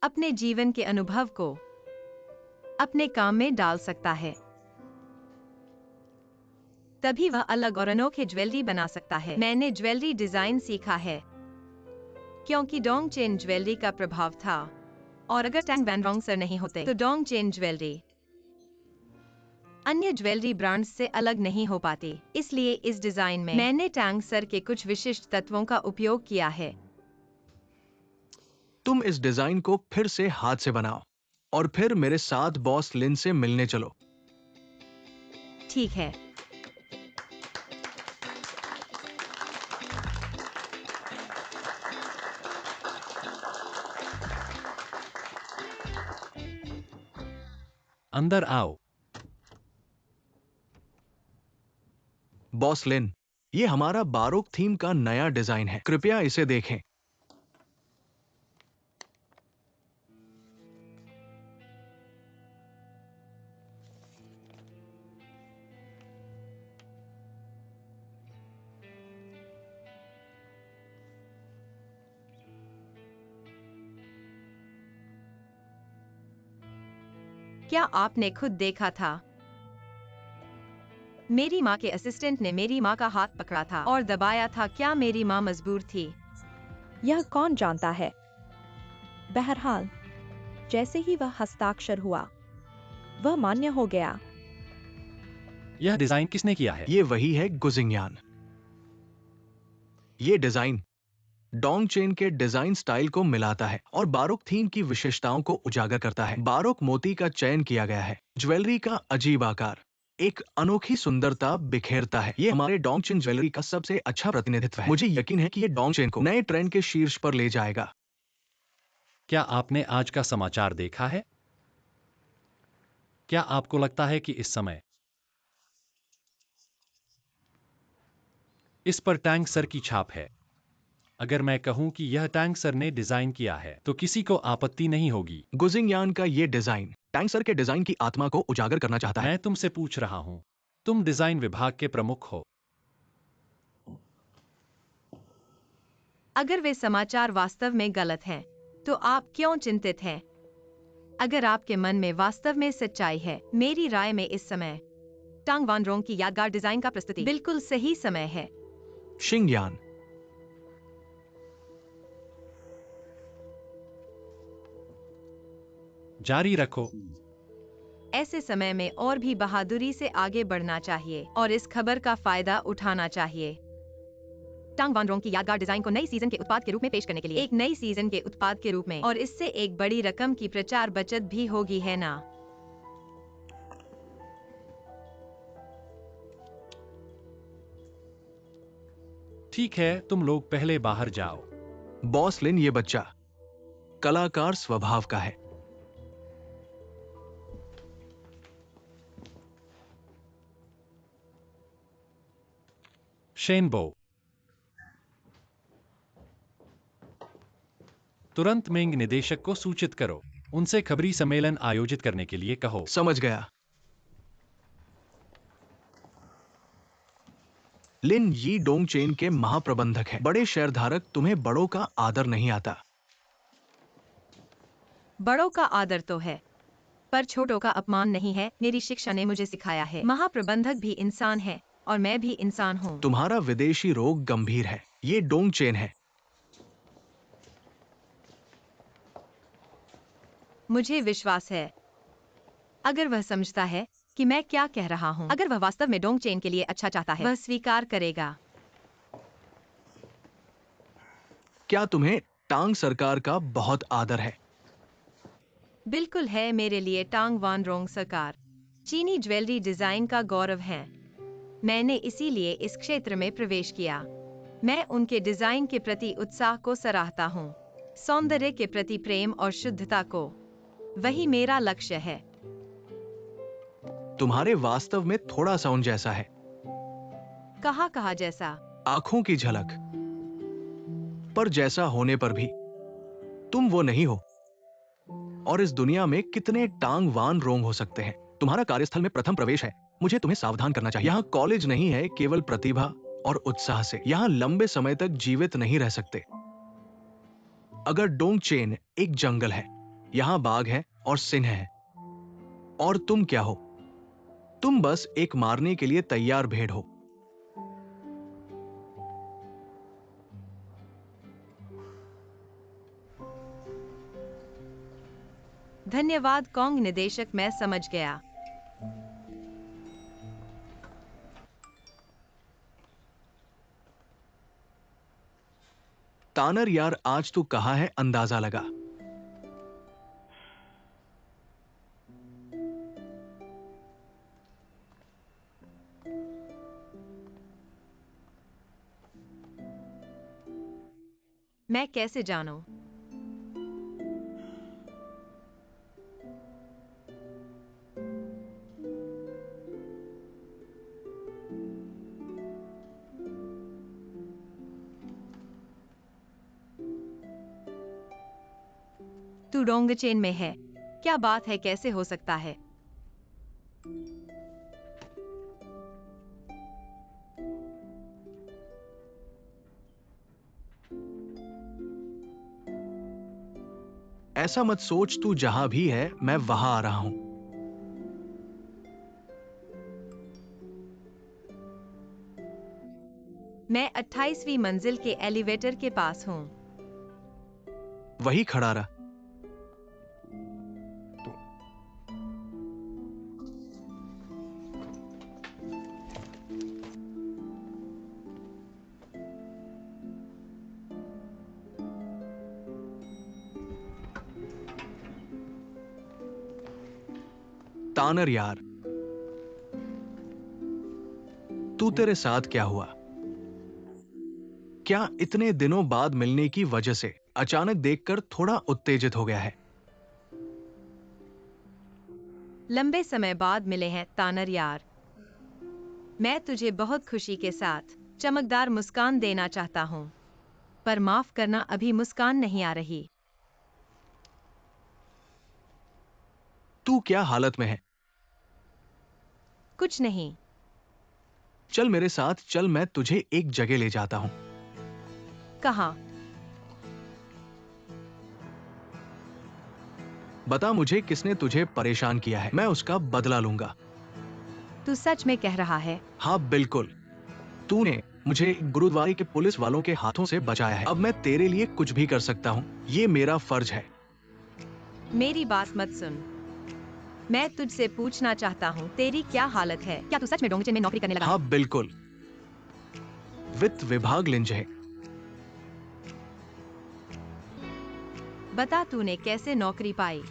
अपने जीवन के अनुभव को अपने काम में डाल सकता है, तभी वह अलग और अनोखे ज्वेलरी बना सकता है। मैंने ज्वेलरी डिजाइन सीखा है क्योंकि डोंगचेन ज्वेलरी का प्रभाव था, और अगर टैंग वैन रोंग सर नहीं होते तो डोंगचेन ज्वेलरी अन्य ज्वेलरी ब्रांड्स से अलग नहीं हो पाती। इसलिए इस डिजाइन में मैंने टैंग सर के कुछ विशिष्ट तत्वों का उपयोग किया है। तुम इस डिजाइन को फिर से हाथ से बनाओ और फिर मेरे साथ बॉस लिन से मिलने चलो। ठीक है। अंदर आओ। बॉस लिन, ये हमारा बारोक थीम का नया डिजाइन है, कृपया इसे देखें। क्या आपने खुद देखा था? मेरी माँ के असिस्टेंट ने मेरी माँ का हाथ पकड़ा था और दबाया था। क्या मेरी माँ मजबूर थी? यह कौन जानता है? बहरहाल, जैसे ही वह हस्ताक्षर हुआ, वह मान्य हो गया। यह डिजाइन किसने किया है? ये वही है गुजिंगयान। ये डिजाइन डोंग चेन के डिजाइन स्टाइल को मिलाता है और बारोक थीम की विशेषताओं को उजागर करता है। बारोक मोती का चयन किया गया है। ज्वेलरी का अजीब आकार एक अनोखी सुंदरता बिखेरता है। ये हमारे डोंग चेन ज्वेलरी का सबसे अच्छा प्रतिनिधित्व है। मुझे यकीन है कि ये डोंग चेन को नए ट्रेंड के शीर्ष पर ले जाएगा। क्या आपने आज का समाचार देखा है? क्या आपको लगता है कि इस समय इस पर टैंक सर की छाप है? अगर मैं कहूं कि यह टैंक सर ने डिजाइन किया है तो किसी को आपत्ति नहीं होगी। गुजिंगयान का ये डिजाइन टैंक सर के डिजाइन की आत्मा को उजागर करना चाहता है। मैं तुमसे पूछ रहा हूं, तुम डिजाइन विभाग के प्रमुख हो। अगर वे समाचार वास्तव में गलत हैं, तो आप क्यों चिंतित हैं? अगर आपके मन में वास्तव में सच्चाई है, मेरी राय में इस समय टांग वान रोंग की यादगार डिजाइन का प्रस्तुति बिल्कुल सही समय है। शिंगयान जारी रखो। ऐसे समय में और भी बहादुरी से आगे बढ़ना चाहिए और इस खबर का फायदा उठाना चाहिए। टांग वान रोंग की यादगार डिजाइन को नई सीजन के उत्पाद के रूप में पेश करने के लिए एक नई सीजन के उत्पाद के रूप में, और इससे एक बड़ी रकम की प्रचार बचत भी होगी, है ना? ठीक है, तुम लोग पहले बाहर जाओ। बॉस लिन, ये बच्चा कलाकार स्वभाव का है। शेनबो, तुरंत मेंग निदेशक को सूचित करो। उनसे खबरी सम्मेलन आयोजित करने के लिए कहो। समझ गया। लिन यी डोंग चेन के महाप्रबंधक हैं। बड़े शेयरधारक, तुम्हें बड़ों का आदर नहीं आता। बड़ों का आदर तो है, पर छोटों का अपमान नहीं है। मेरी शिक्षा ने मुझे सिखाया है, महाप्रबंधक भी इंसान है और मैं भी इंसान हूँ। तुम्हारा विदेशी रोग गंभीर है। ये डोंग चेन है। मुझे विश्वास है, अगर वह समझता है कि मैं क्या कह रहा हूँ, अगर वह वास्तव में डोंग चेन के लिए अच्छा चाहता है, वह स्वीकार करेगा। क्या तुम्हें टांग सरकार का बहुत आदर है? बिल्कुल है, मेरे लिए टांग वान रोंग सरकार चीनी ज्वेलरी डिजाइन का गौरव है। मैंने इसीलिए इस क्षेत्र में प्रवेश किया। मैं उनके डिजाइन के प्रति उत्साह को सराहता हूँ, सौंदर्य के प्रति प्रेम और शुद्धता को। वही मेरा लक्ष्य है। तुम्हारे वास्तव में थोड़ा सा उन जैसा है। कहा जैसा? आंखों की झलक। पर जैसा होने पर भी तुम वो नहीं हो। और इस दुनिया में कितने टांग वान रोंग हो सकते हैं? तुम्हारा कार्यस्थल में प्रथम प्रवेश है। मुझे तुम्हें सावधान करना चाहिए। यहाँ कॉलेज नहीं है केवल प्रतिभा और उत्साह से। यहाँ लंबे समय तक जीवित नहीं रह सकते। अगर डोंग चेन एक जंगल है, यहाँ बाघ है और सिंह है। और तुम क्या हो? तुम बस एक मारने के लिए तैयार भेड़ हो। धन्यवाद कॉन्ग निदेशक, मैं समझ गया। तानर यार, आज तू कहाँ है? अंदाजा लगा। मैं कैसे जानूं? तू डोंग चेन में है? क्या बात है, कैसे हो सकता है? ऐसा मत सोच, तू जहां भी है मैं वहां आ रहा हूं। मैं 28वीं मंजिल के एलिवेटर के पास हूँ। वही खड़ा रहा। तानर यार, तू तेरे साथ क्या हुआ? क्या इतने दिनों बाद मिलने की वजह से अचानक देखकर थोड़ा उत्तेजित हो गया है? लंबे समय बाद मिले हैं तानर यार। मैं तुझे बहुत खुशी के साथ चमकदार मुस्कान देना चाहता हूँ, पर माफ करना अभी मुस्कान नहीं आ रही। तू क्या हालत में है? कुछ नहीं। चल मेरे साथ चल, मैं तुझे एक जगह ले जाता हूं। कहाँ? बता मुझे किसने तुझे परेशान किया है, मैं उसका बदला लूंगा। तू सच में कह रहा है? हाँ बिल्कुल, तूने मुझे गुरुद्वारे के पुलिस वालों के हाथों से बचाया है। अब मैं तेरे लिए कुछ भी कर सकता हूँ, ये मेरा फर्ज है। मेरी बात मत सुन। मैं तुझसे पूछना चाहता हूँ, तेरी क्या हालत है? क्या तू सच में डोंगचेन में नौकरी करने लगा है? हाँ बिल्कुल, वित्त विभाग लिंजे। बता तूने कैसे नौकरी पाई?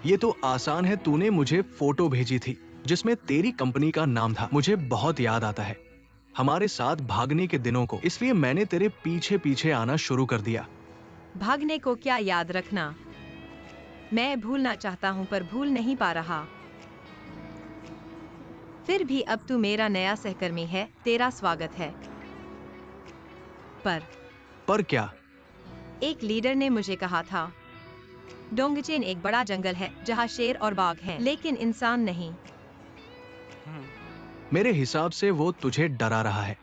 ये तो आसान है, तूने मुझे फोटो भेजी थी जिसमें तेरी कंपनी का नाम था। मुझे बहुत याद आता है हमारे साथ भागने के दिनों को, इसलिए मैंने तेरे पीछे पीछे आना शुरू कर दिया। भागने को क्या याद रखना? मैं भूलना चाहता हूँ पर भूल नहीं पा रहा। फिर भी अब तू मेरा नया सहकर्मी है, तेरा स्वागत है। पर क्या? एक लीडर ने मुझे कहा था, डोंगचेन एक बड़ा जंगल है जहाँ शेर और बाघ हैं, लेकिन इंसान नहीं। मेरे हिसाब से वो तुझे डरा रहा है।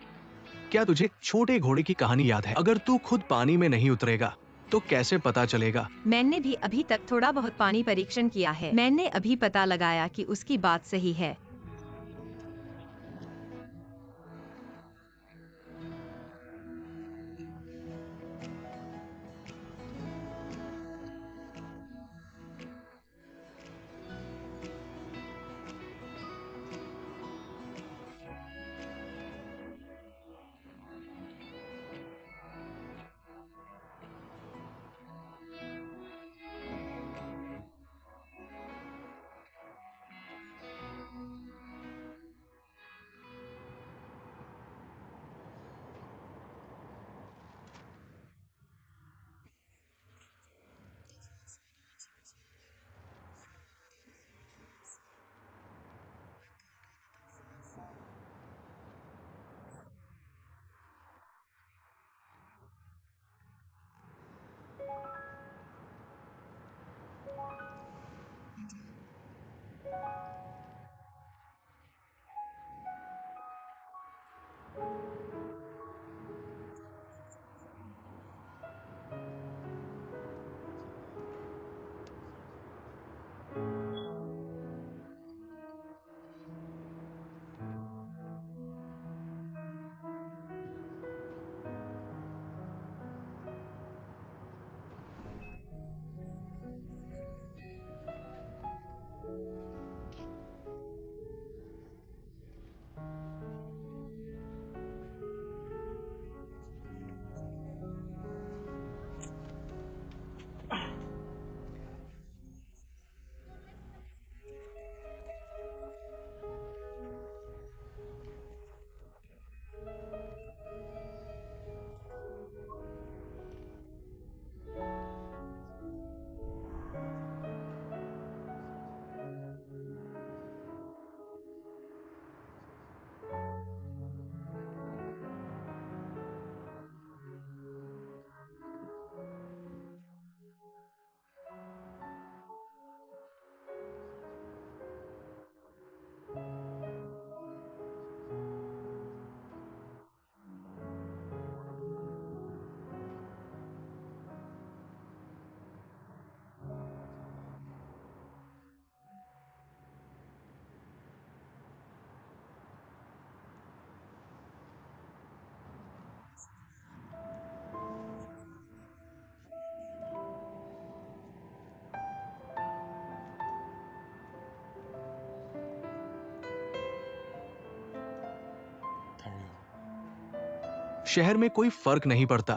क्या तुझे छोटे घोड़े की कहानी याद है? अगर तू खुद पानी में नहीं उतरेगा तो कैसे पता चलेगा? मैंने भी अभी तक थोड़ा बहुत पानी परीक्षण किया है। मैंने अभी पता लगाया कि उसकी बात सही है। शहर में कोई फर्क नहीं पड़ता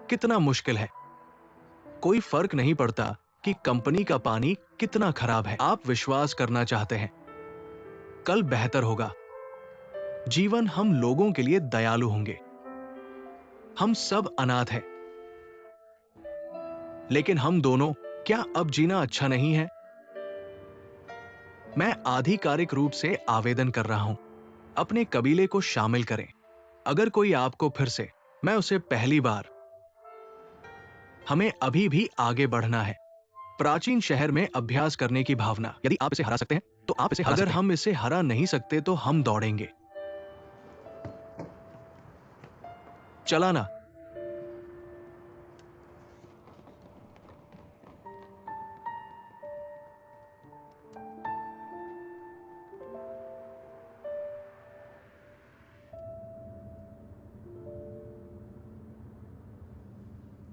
कितना मुश्किल है, कोई फर्क नहीं पड़ता कि कंपनी का पानी कितना खराब है। आप विश्वास करना चाहते हैं कल बेहतर होगा। जीवन हम लोगों के लिए दयालु होंगे। हम सब अनाथ हैं, लेकिन हम दोनों, क्या अब जीना अच्छा नहीं है? मैं आधिकारिक रूप से आवेदन कर रहा हूं, अपने कबीले को शामिल करें। अगर कोई आपको फिर से, मैं उसे पहली बार, हमें अभी भी आगे बढ़ना है। प्राचीन शहर में अभ्यास करने की भावना। यदि आप इसे हरा सकते हैं तो आप इसे हरा सकते हैं। अगर हम इसे हरा नहीं सकते तो हम दौड़ेंगे। चला ना।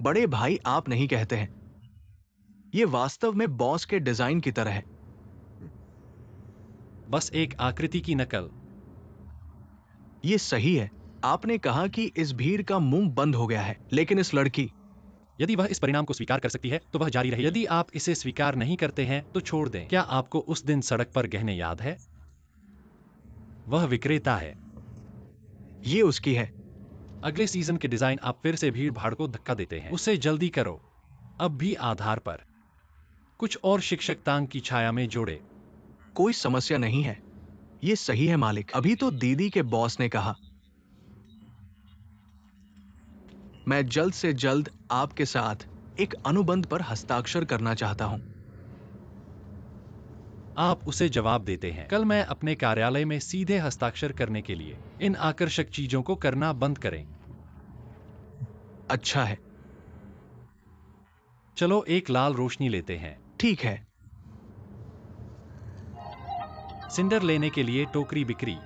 बड़े भाई, आप नहीं कहते हैं। यह वास्तव में बॉस के डिजाइन की तरह है। बस एक आकृति की नकल। यह सही है। आपने कहा कि इस भीड़ का मुंह बंद हो गया है, लेकिन इस लड़की, यदि वह इस परिणाम को स्वीकार कर सकती है तो वह जारी रहेगी। यदि आप इसे स्वीकार नहीं करते हैं तो छोड़ दें। क्या आपको उस दिन सड़क पर गहने याद है? वह विक्रेता है। ये उसकी है। अगले सीजन के डिजाइन आप फिर से भीड़ भाड़ को धक्का देते हैं। उसे जल्दी करो। अब भी आधार पर कुछ और शिक्षक तांग की छाया में जोड़े। कोई समस्या नहीं है। ये सही है मालिक। अभी तो दीदी के बॉस ने कहा। मैं जल्द से जल्द आपके साथ एक अनुबंध पर हस्ताक्षर करना चाहता हूं। आप उसे जवाब देते हैं। कल मैं अपने कार्यालय में सीधे हस्ताक्षर करने के लिए इन आकर्षक चीजों को करना बंद करें। अच्छा है। चलो एक लाल रोशनी लेते हैं। ठीक है। सिंडर लेने के लिए टोकरी बिक्री।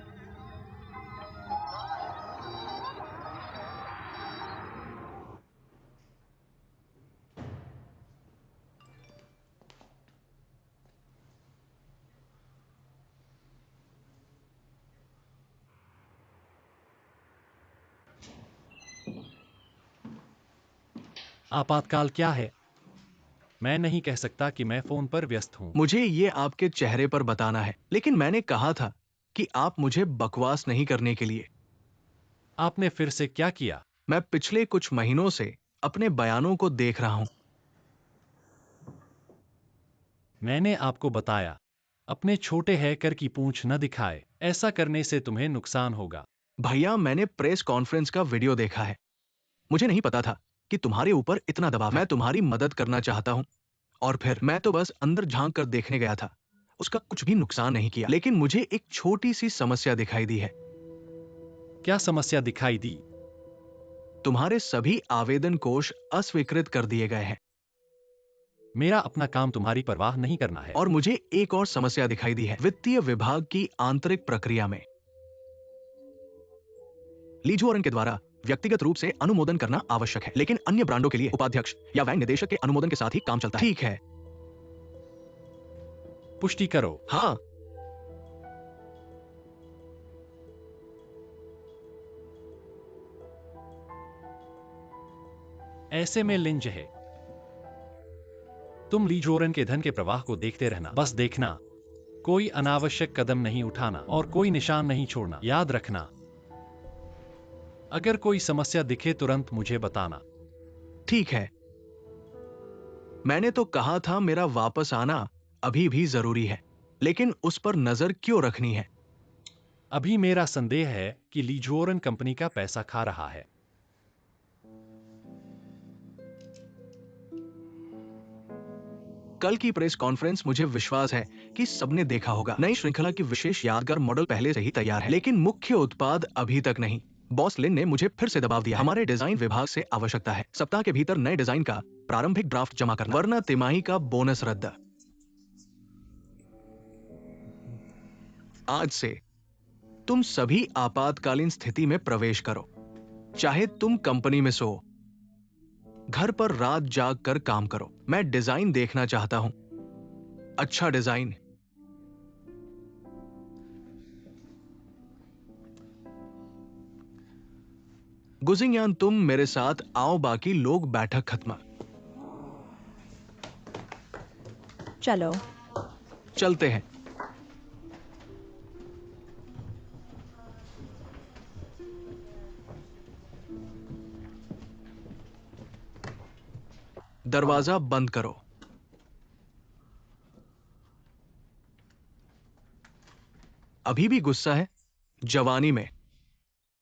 आपातकाल क्या है? मैं नहीं कह सकता कि मैं फोन पर व्यस्त हूं। मुझे ये आपके चेहरे पर बताना है, लेकिन मैंने कहा था कि आप मुझे बकवास नहीं करने के लिए। आपने फिर से क्या किया? मैं पिछले कुछ महीनों से अपने बयानों को देख रहा हूं। मैंने आपको बताया, अपने छोटे हैकर की पूंछ न दिखाए। ऐसा करने से तुम्हें नुकसान होगा। भैया, मैंने प्रेस कॉन्फ्रेंस का वीडियो देखा है। मुझे नहीं पता था कि तुम्हारे ऊपर इतना दबाव है। मैं तुम्हारी मदद करना चाहता हूं, और फिर मैं तो बस अंदर झांक कर देखने गया था। उसका कुछ भी नुकसान नहीं किया, लेकिन मुझे एक छोटी सी समस्या दिखाई दी है। क्या समस्या दिखाई दी? तुम्हारे सभी आवेदन कोष अस्वीकृत कर दिए गए हैं। मेरा अपना काम तुम्हारी परवाह नहीं करना है। और मुझे एक और समस्या दिखाई दी है वित्तीय विभाग की आंतरिक प्रक्रिया में। लीजोरन के द्वारा व्यक्तिगत रूप से अनुमोदन करना आवश्यक है, लेकिन अन्य ब्रांडों के लिए उपाध्यक्ष या बैंक निदेशक के अनुमोदन के साथ ही काम चलता है। ठीक है। पुष्टि करो। हाँ। ऐसे में लिंज है। तुम लीजोरन के धन के प्रवाह को देखते रहना। बस देखना, कोई अनावश्यक कदम नहीं उठाना और कोई निशान नहीं छोड़ना। याद रखना, अगर कोई समस्या दिखे तुरंत मुझे बताना। ठीक है। मैंने तो कहा था मेरा वापस आना अभी भी जरूरी है, लेकिन उस पर नजर क्यों रखनी है? अभी मेरा संदेह है कि लीजोरन कंपनी का पैसा खा रहा है। कल की प्रेस कॉन्फ्रेंस, मुझे विश्वास है कि सबने देखा होगा। नई श्रृंखला की विशेष यादगार मॉडल पहले से ही तैयार है, लेकिन मुख्य उत्पाद अभी तक नहीं। बॉस लिन ने मुझे फिर से दबाव दिया। हमारे डिजाइन विभाग से आवश्यकता है सप्ताह के भीतर नए डिजाइन का प्रारंभिक ड्राफ्ट जमा करना, वरना तिमाही का बोनस रद्द। आज से तुम सभी आपातकालीन स्थिति में प्रवेश करो, चाहे तुम कंपनी में सो, घर पर रात जाग कर काम करो। मैं डिजाइन देखना चाहता हूं, अच्छा डिजाइन। गुजिंगयान, तुम मेरे साथ आओ, बाकी लोग बैठक खत्म। चलो। चलते हैं। दरवाजा बंद करो। अभी भी गुस्सा है? जवानी में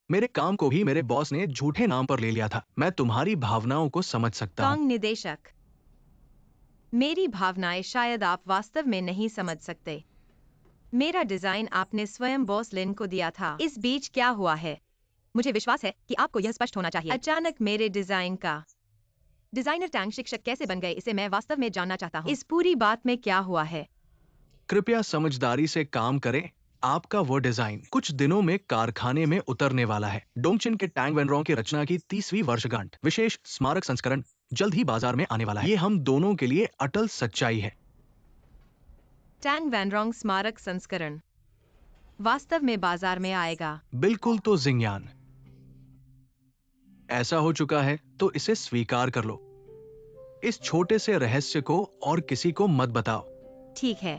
मेरे काम को भी मेरे बॉस ने झूठे नाम पर ले लिया था। मैं तुम्हारी भावनाओं को समझ सकता हूं। कांग निदेशक, मेरी भावनाएं शायद आप वास्तव में नहीं समझ सकते। मेरा डिजाइन आपने स्वयं बॉस लिन को दिया था। इस बीच क्या हुआ है? मुझे विश्वास है कि आपको यह स्पष्ट होना चाहिए। अचानक मेरे डिजाइन का डिजाइनर टैंग शिक्षक कैसे बन गए, इसे मैं वास्तव में जानना चाहता हूँ। इस पूरी बात में क्या हुआ है? कृपया समझदारी से काम करें। आपका वो डिजाइन कुछ दिनों में कारखाने में उतरने वाला है। डोंगचिन के टैंग वैनरोंग की रचना की 30वीं वर्षगांठ विशेष स्मारक संस्करण जल्द ही बाजार में आने वाला है। ये हम दोनों के लिए अटल सच्चाई है। टैंग वैनरोंग स्मारक संस्करण वास्तव में बाजार में आएगा? बिल्कुल तो जिंगयान। ऐसा हो चुका है तो इसे स्वीकार कर लो। इस छोटे से रहस्य को और किसी को मत बताओ। ठीक है,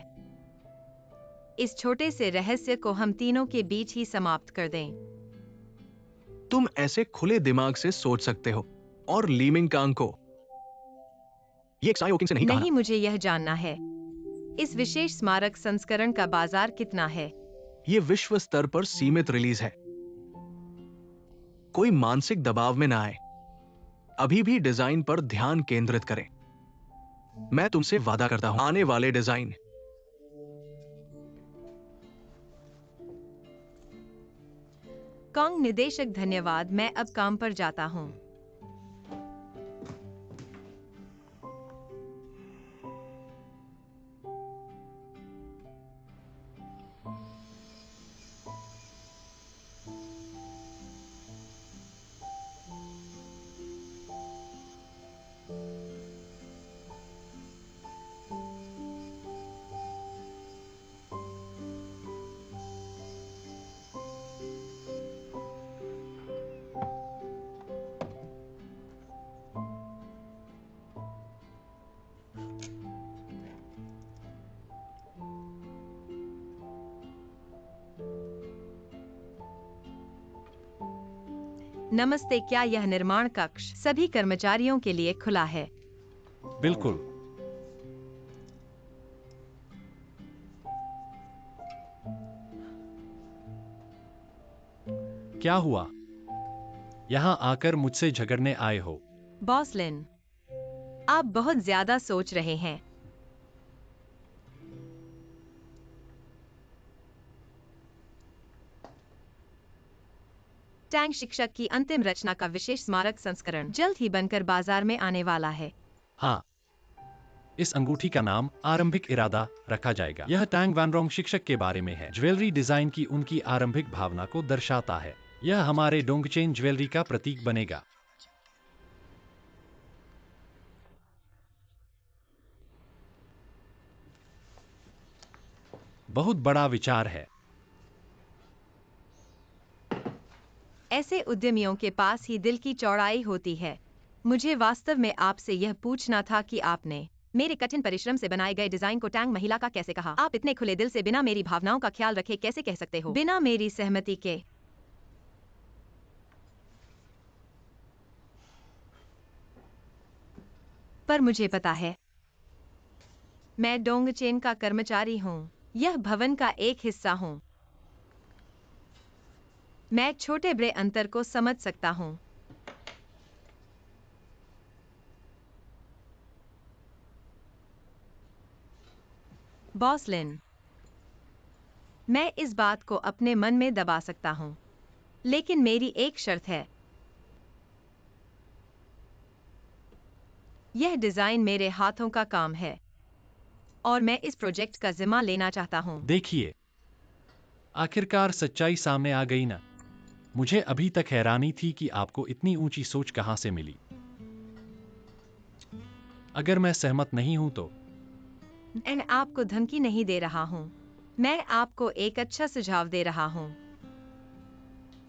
इस छोटे से रहस्य को हम तीनों के बीच ही समाप्त कर दें। तुम ऐसे खुले दिमाग से सोच सकते हो। और लीमिंग कांग को ये एक्साई ओकिंग से नहीं कहा नहीं, मुझे यह जानना है, इस विशेष स्मारक संस्करण का बाजार कितना है? ये विश्व स्तर पर सीमित रिलीज है। कोई मानसिक दबाव में ना आए। अभी भी डिजाइन पर ध्यान केंद्रित करें। मैं तुमसे वादा करता हूं, आने वाले डिजाइन कांग निदेशक, धन्यवाद। मैं अब काम पर जाता हूँ। नमस्ते, क्या यह निर्माण कक्ष सभी कर्मचारियों के लिए खुला है? बिल्कुल। क्या हुआ? यहाँ आकर मुझसे झगड़ने आए हो? बॉस लिन, आप बहुत ज्यादा सोच रहे हैं। टैंग शिक्षक की अंतिम रचना का विशेष स्मारक संस्करण जल्द ही बनकर बाजार में आने वाला है। हाँ, इस अंगूठी का नाम आरंभिक इरादा रखा जाएगा। यह टैंग वैनरोंग शिक्षक के बारे में है। ज्वेलरी डिजाइन की उनकी आरंभिक भावना को दर्शाता है। यह हमारे डोंगचेन ज्वेलरी का प्रतीक बनेगा। बहुत बड़ा विचार है। ऐसे उद्यमियों के पास ही दिल की चौड़ाई होती है। मुझे वास्तव में आपसे यह पूछना था कि आपने मेरे कठिन परिश्रम से बनाए गए डिजाइन को टैंग महिला का कैसे कहा? आप इतने खुले दिल से बिना मेरी भावनाओं का ख्याल रखे कैसे कह सकते हो? बिना मेरी सहमति के? पर मुझे पता है, मैं डोंगचेन का कर्मचारी हूँ। यह भवन का एक हिस्सा हूँ। मैं छोटे बड़े अंतर को समझ सकता हूँ। बॉस लिन, मैं इस बात को अपने मन में दबा सकता हूँ, लेकिन मेरी एक शर्त है। यह डिजाइन मेरे हाथों का काम है और मैं इस प्रोजेक्ट का जिम्मा लेना चाहता हूँ। देखिए, आखिरकार सच्चाई सामने आ गई ना। मुझे अभी तक हैरानी थी कि आपको इतनी ऊंची सोच कहां से मिली। अगर मैं सहमत नहीं हूं तो मैं आपको धमकी नहीं दे रहा हूँ। मैं आपको एक अच्छा सुझाव दे रहा हूँ।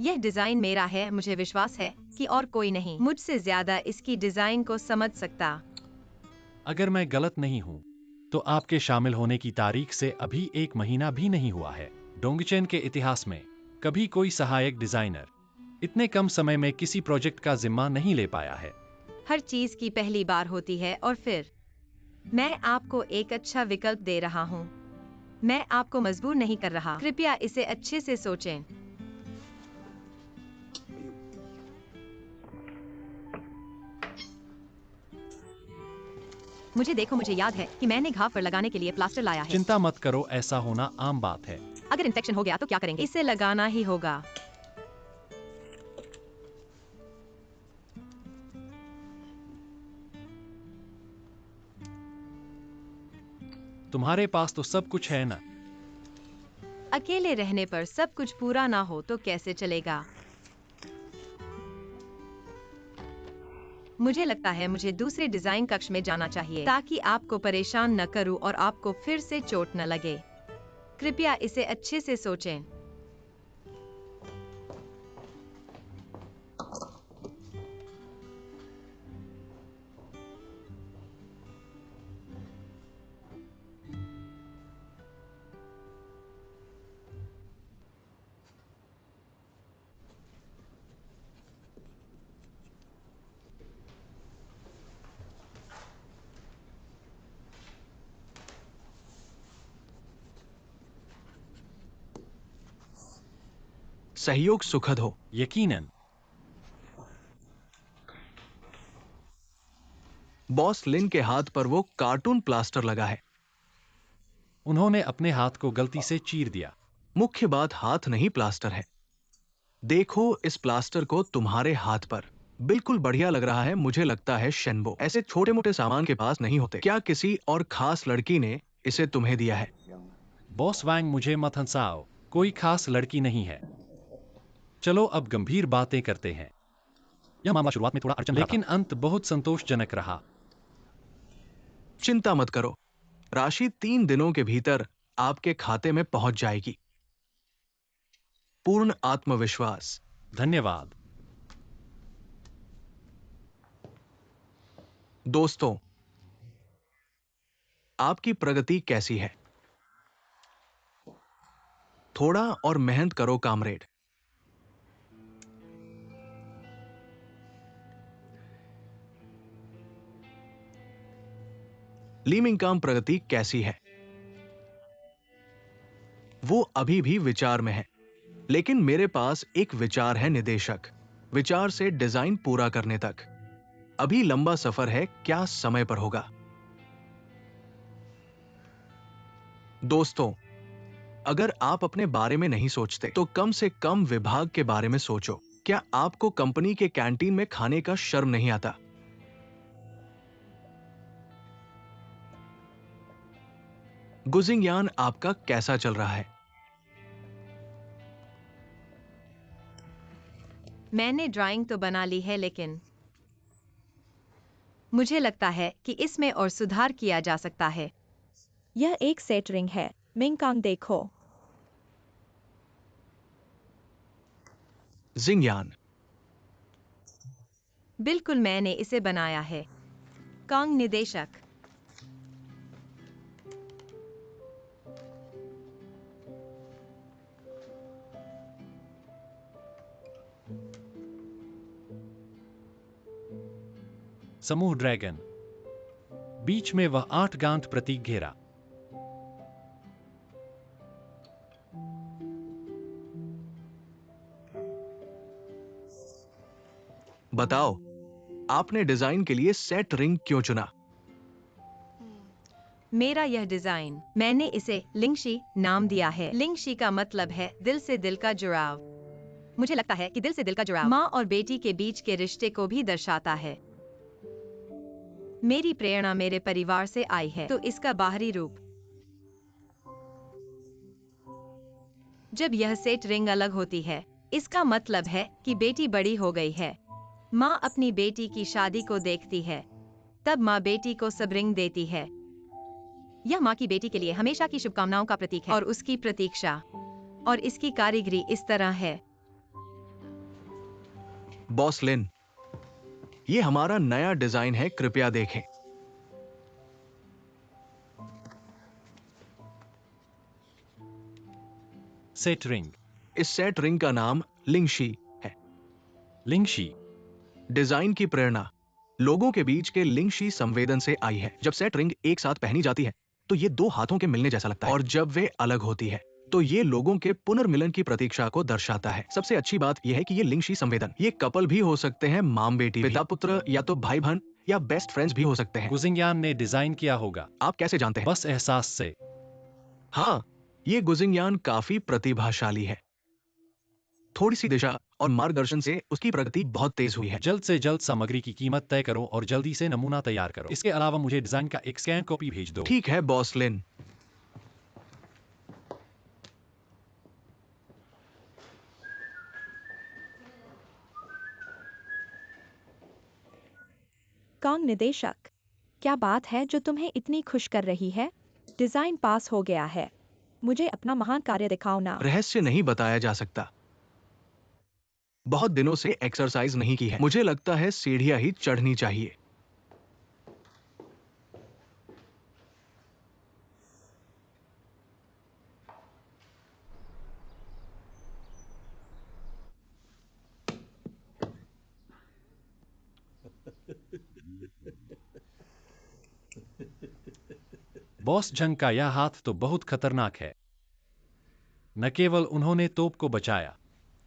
यह डिजाइन मेरा है। मुझे विश्वास है कि और कोई नहीं मुझसे ज्यादा इसकी डिजाइन को समझ सकता। अगर मैं गलत नहीं हूं तो आपके शामिल होने की तारीख से अभी 1 महीना भी नहीं हुआ है। डोंगचेन के इतिहास में कभी कोई सहायक डिजाइनर इतने कम समय में किसी प्रोजेक्ट का जिम्मा नहीं ले पाया है। हर चीज की पहली बार होती है और फिर मैं आपको एक अच्छा विकल्प दे रहा हूँ। मैं आपको मजबूर नहीं कर रहा। कृपया इसे अच्छे से सोचें। मुझे देखो, मुझे याद है कि मैंने घाव पर लगाने के लिए प्लास्टर लाया है। चिंता मत करो, ऐसा होना आम बात है। अगर इन्फेक्शन हो गया तो क्या करेंगे? इसे लगाना ही होगा। तुम्हारे पास तो सब कुछ है ना। अकेले रहने पर सब कुछ पूरा ना हो तो कैसे चलेगा? मुझे लगता है मुझे दूसरे डिजाइन कक्ष में जाना चाहिए ताकि आपको परेशान न करूं और आपको फिर से चोट न लगे। कृपया इसे अच्छे से सोचें। सहयोग सुखद हो। यकीनन। बॉस लिन के हाथ पर वो कार्टून प्लास्टर लगा है। उन्होंने अपने हाथ को गलती से चीर दिया। मुख्य बात हाथ नहीं, प्लास्टर है। देखो इस प्लास्टर को तुम्हारे हाथ पर। बिल्कुल बढ़िया लग रहा है। मुझे लगता है शेनबो ऐसे छोटे मोटे सामान के पास नहीं होते। क्या किसी और खास लड़की ने इसे तुम्हें दिया है? बॉस वैंग, मुझे मत हंसाओ। कोई खास लड़की नहीं है। चलो अब गंभीर बातें करते हैं। यह मामला शुरुआत में थोड़ा अड़चन भरा था, लेकिन अंत बहुत संतोषजनक रहा। चिंता मत करो, राशि 3 दिनों के भीतर आपके खाते में पहुंच जाएगी। पूर्ण आत्मविश्वास। धन्यवाद। दोस्तों, आपकी प्रगति कैसी है? थोड़ा और मेहनत करो कामरेड। लीमिंग काम प्रगति कैसी है? वो अभी भी विचार में है, लेकिन मेरे पास एक विचार है निदेशक। विचार से डिजाइन पूरा करने तक अभी लंबा सफर है। क्या समय पर होगा? दोस्तों, अगर आप अपने बारे में नहीं सोचते तो कम से कम विभाग के बारे में सोचो। क्या आपको कंपनी के कैंटीन में खाने का शर्म नहीं आता? गुजिंगयान आपका कैसा चल रहा है? मैंने ड्राइंग तो बना ली है, लेकिन मुझे लगता है कि इसमें और सुधार किया जा सकता है। यह एक सेट रिंग है। मिंगकांग देखो। जिंगयान, बिल्कुल, मैंने इसे बनाया है। कांग निदेशक। समूह ड्रैगन। बीच में वह 8 गांठ प्रतीक घेरा। बताओ, आपने डिजाइन के लिए सेट रिंग क्यों चुना? मेरा यह डिजाइन, मैंने इसे लिंगशी नाम दिया है। लिंगशी का मतलब है दिल से दिल का जुड़ाव। मुझे लगता है कि दिल से दिल का जुड़ाव माँ और बेटी के बीच के रिश्ते को भी दर्शाता है। मेरी प्रेरणा मेरे परिवार से आई है, तो इसका बाहरी रूप। जब यह सेट रिंग अलग होती है, इसका मतलब है कि बेटी बड़ी हो गई है। माँ अपनी बेटी की शादी को देखती है, तब माँ बेटी को सब रिंग देती है। यह माँ की बेटी के लिए हमेशा की शुभकामनाओं का प्रतीक है और उसकी प्रतीक्षा। और इसकी कारीगरी इस तरह है। बॉस लिन, ये हमारा नया डिजाइन है, कृपया देखें। Set ring. इस सेट रिंग का नाम लिंगशी है। लिंगशी। डिजाइन की प्रेरणा लोगों के बीच के लिंगशी संवेदन से आई है। जब सेट रिंग एक साथ पहनी जाती है तो ये दो हाथों के मिलने जैसा लगता है, और जब वे अलग होती है तो ये लोगों के पुनर्मिलन की प्रतीक्षा को दर्शाता है। सबसे अच्छी बात यह है कि ये लिंगशी संवेदन, ये कपल भी हो सकते हैं, माम बेटी, पिता पुत्र, या तो भाई बहन, या बेस्ट फ्रेंड्स भी हो सकते हैं। गुजिंगयान ने डिजाइन किया होगा। आप कैसे जानते हैं? बस एहसास से। हाँ, ये गुजिंगयान काफी प्रतिभाशाली है। थोड़ी सी दिशा और मार्गदर्शन से उसकी प्रगति बहुत तेज हुई है। जल्द से जल्द सामग्री की कीमत तय करो और जल्दी से नमूना तैयार करो। इसके अलावा मुझे डिजाइन का एक स्कैन कॉपी भेज दो। ठीक है बॉस लिन। कांग निदेशक, क्या बात है जो तुम्हें इतनी खुश कर रही है? डिजाइन पास हो गया है। मुझे अपना महान कार्य दिखाओ ना। रहस्य नहीं बताया जा सकता। बहुत दिनों से एक्सरसाइज नहीं की है। मुझे लगता है सीढ़ियां ही चढ़नी चाहिए। बॉस जंग का यह हाथ तो बहुत खतरनाक है। न केवल उन्होंने तोप को बचाया,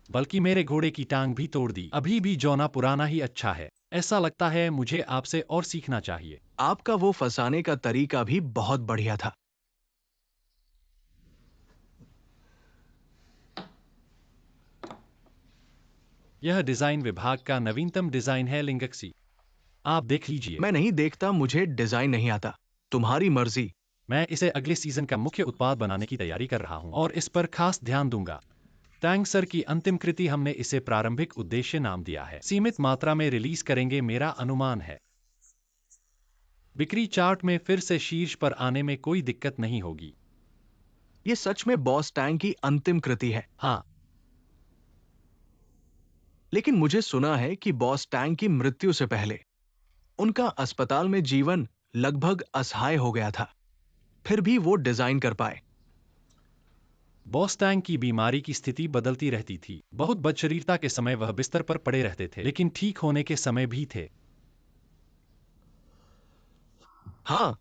बल्कि मेरे घोड़े की टांग भी तोड़ दी। अभी भी जौना पुराना ही अच्छा है। ऐसा लगता है मुझे आपसे और सीखना चाहिए। आपका वो फंसाने का तरीका भी बहुत बढ़िया था। यह डिजाइन विभाग का नवीनतम डिजाइन है लिंगक्सी। आप देख लीजिए। मैं नहीं देखता, मुझे डिजाइन नहीं आता। तुम्हारी मर्जी। मैं इसे अगले सीजन का मुख्य उत्पाद बनाने की तैयारी कर रहा हूं और इस पर खास ध्यान दूंगा। टैंक सर की अंतिम कृति, हमने इसे प्रारंभिक उद्देश्य नाम दिया है। सीमित मात्रा में रिलीज करेंगे, मेरा अनुमान है। बिक्री चार्ट में फिर से शीर्ष पर आने में कोई दिक्कत नहीं होगी। ये सच में बॉस टैंक की अंतिम कृति है। हाँ, लेकिन मुझे सुना है कि बॉस टैंक की मृत्यु से पहले उनका अस्पताल में जीवन लगभग असहाय हो गया था, फिर भी वो डिजाइन कर पाए। बॉस टैंक की बीमारी की स्थिति बदलती रहती थी। बहुत बदशरीरता के समय वह बिस्तर पर पड़े रहते थे, लेकिन ठीक होने के समय भी थे। हाँ,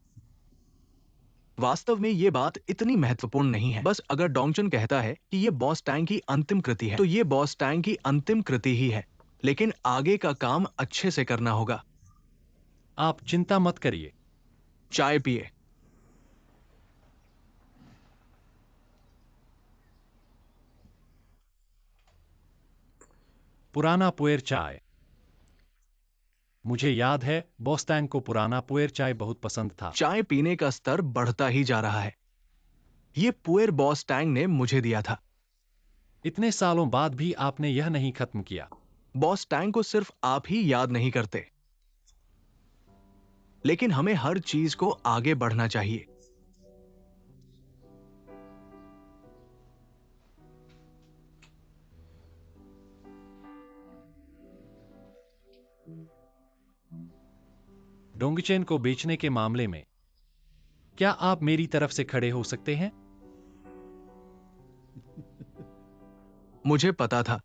वास्तव में ये बात इतनी महत्वपूर्ण नहीं है। बस अगर डोंगचन कहता है कि ये बॉस टैंक की अंतिम कृति है, तो ये बॉस टैंक की अंतिम कृति ही है। लेकिन आगे का काम अच्छे से करना होगा। आप चिंता मत करिए। चाय पिए। पुराना पुएर चाय। मुझे याद है बॉस टैंक को पुराना पुएर चाय बहुत पसंद था। चाय पीने का स्तर बढ़ता ही जा रहा है। ये पुएर बॉस टैंक ने मुझे दिया था। इतने सालों बाद भी आपने यह नहीं खत्म किया। बॉस टैंक को सिर्फ आप ही याद नहीं करते, लेकिन हमें हर चीज को आगे बढ़ना चाहिए। डोंगचेन को बेचने के मामले में क्या आप मेरी तरफ से खड़े हो सकते हैं? मुझे पता था।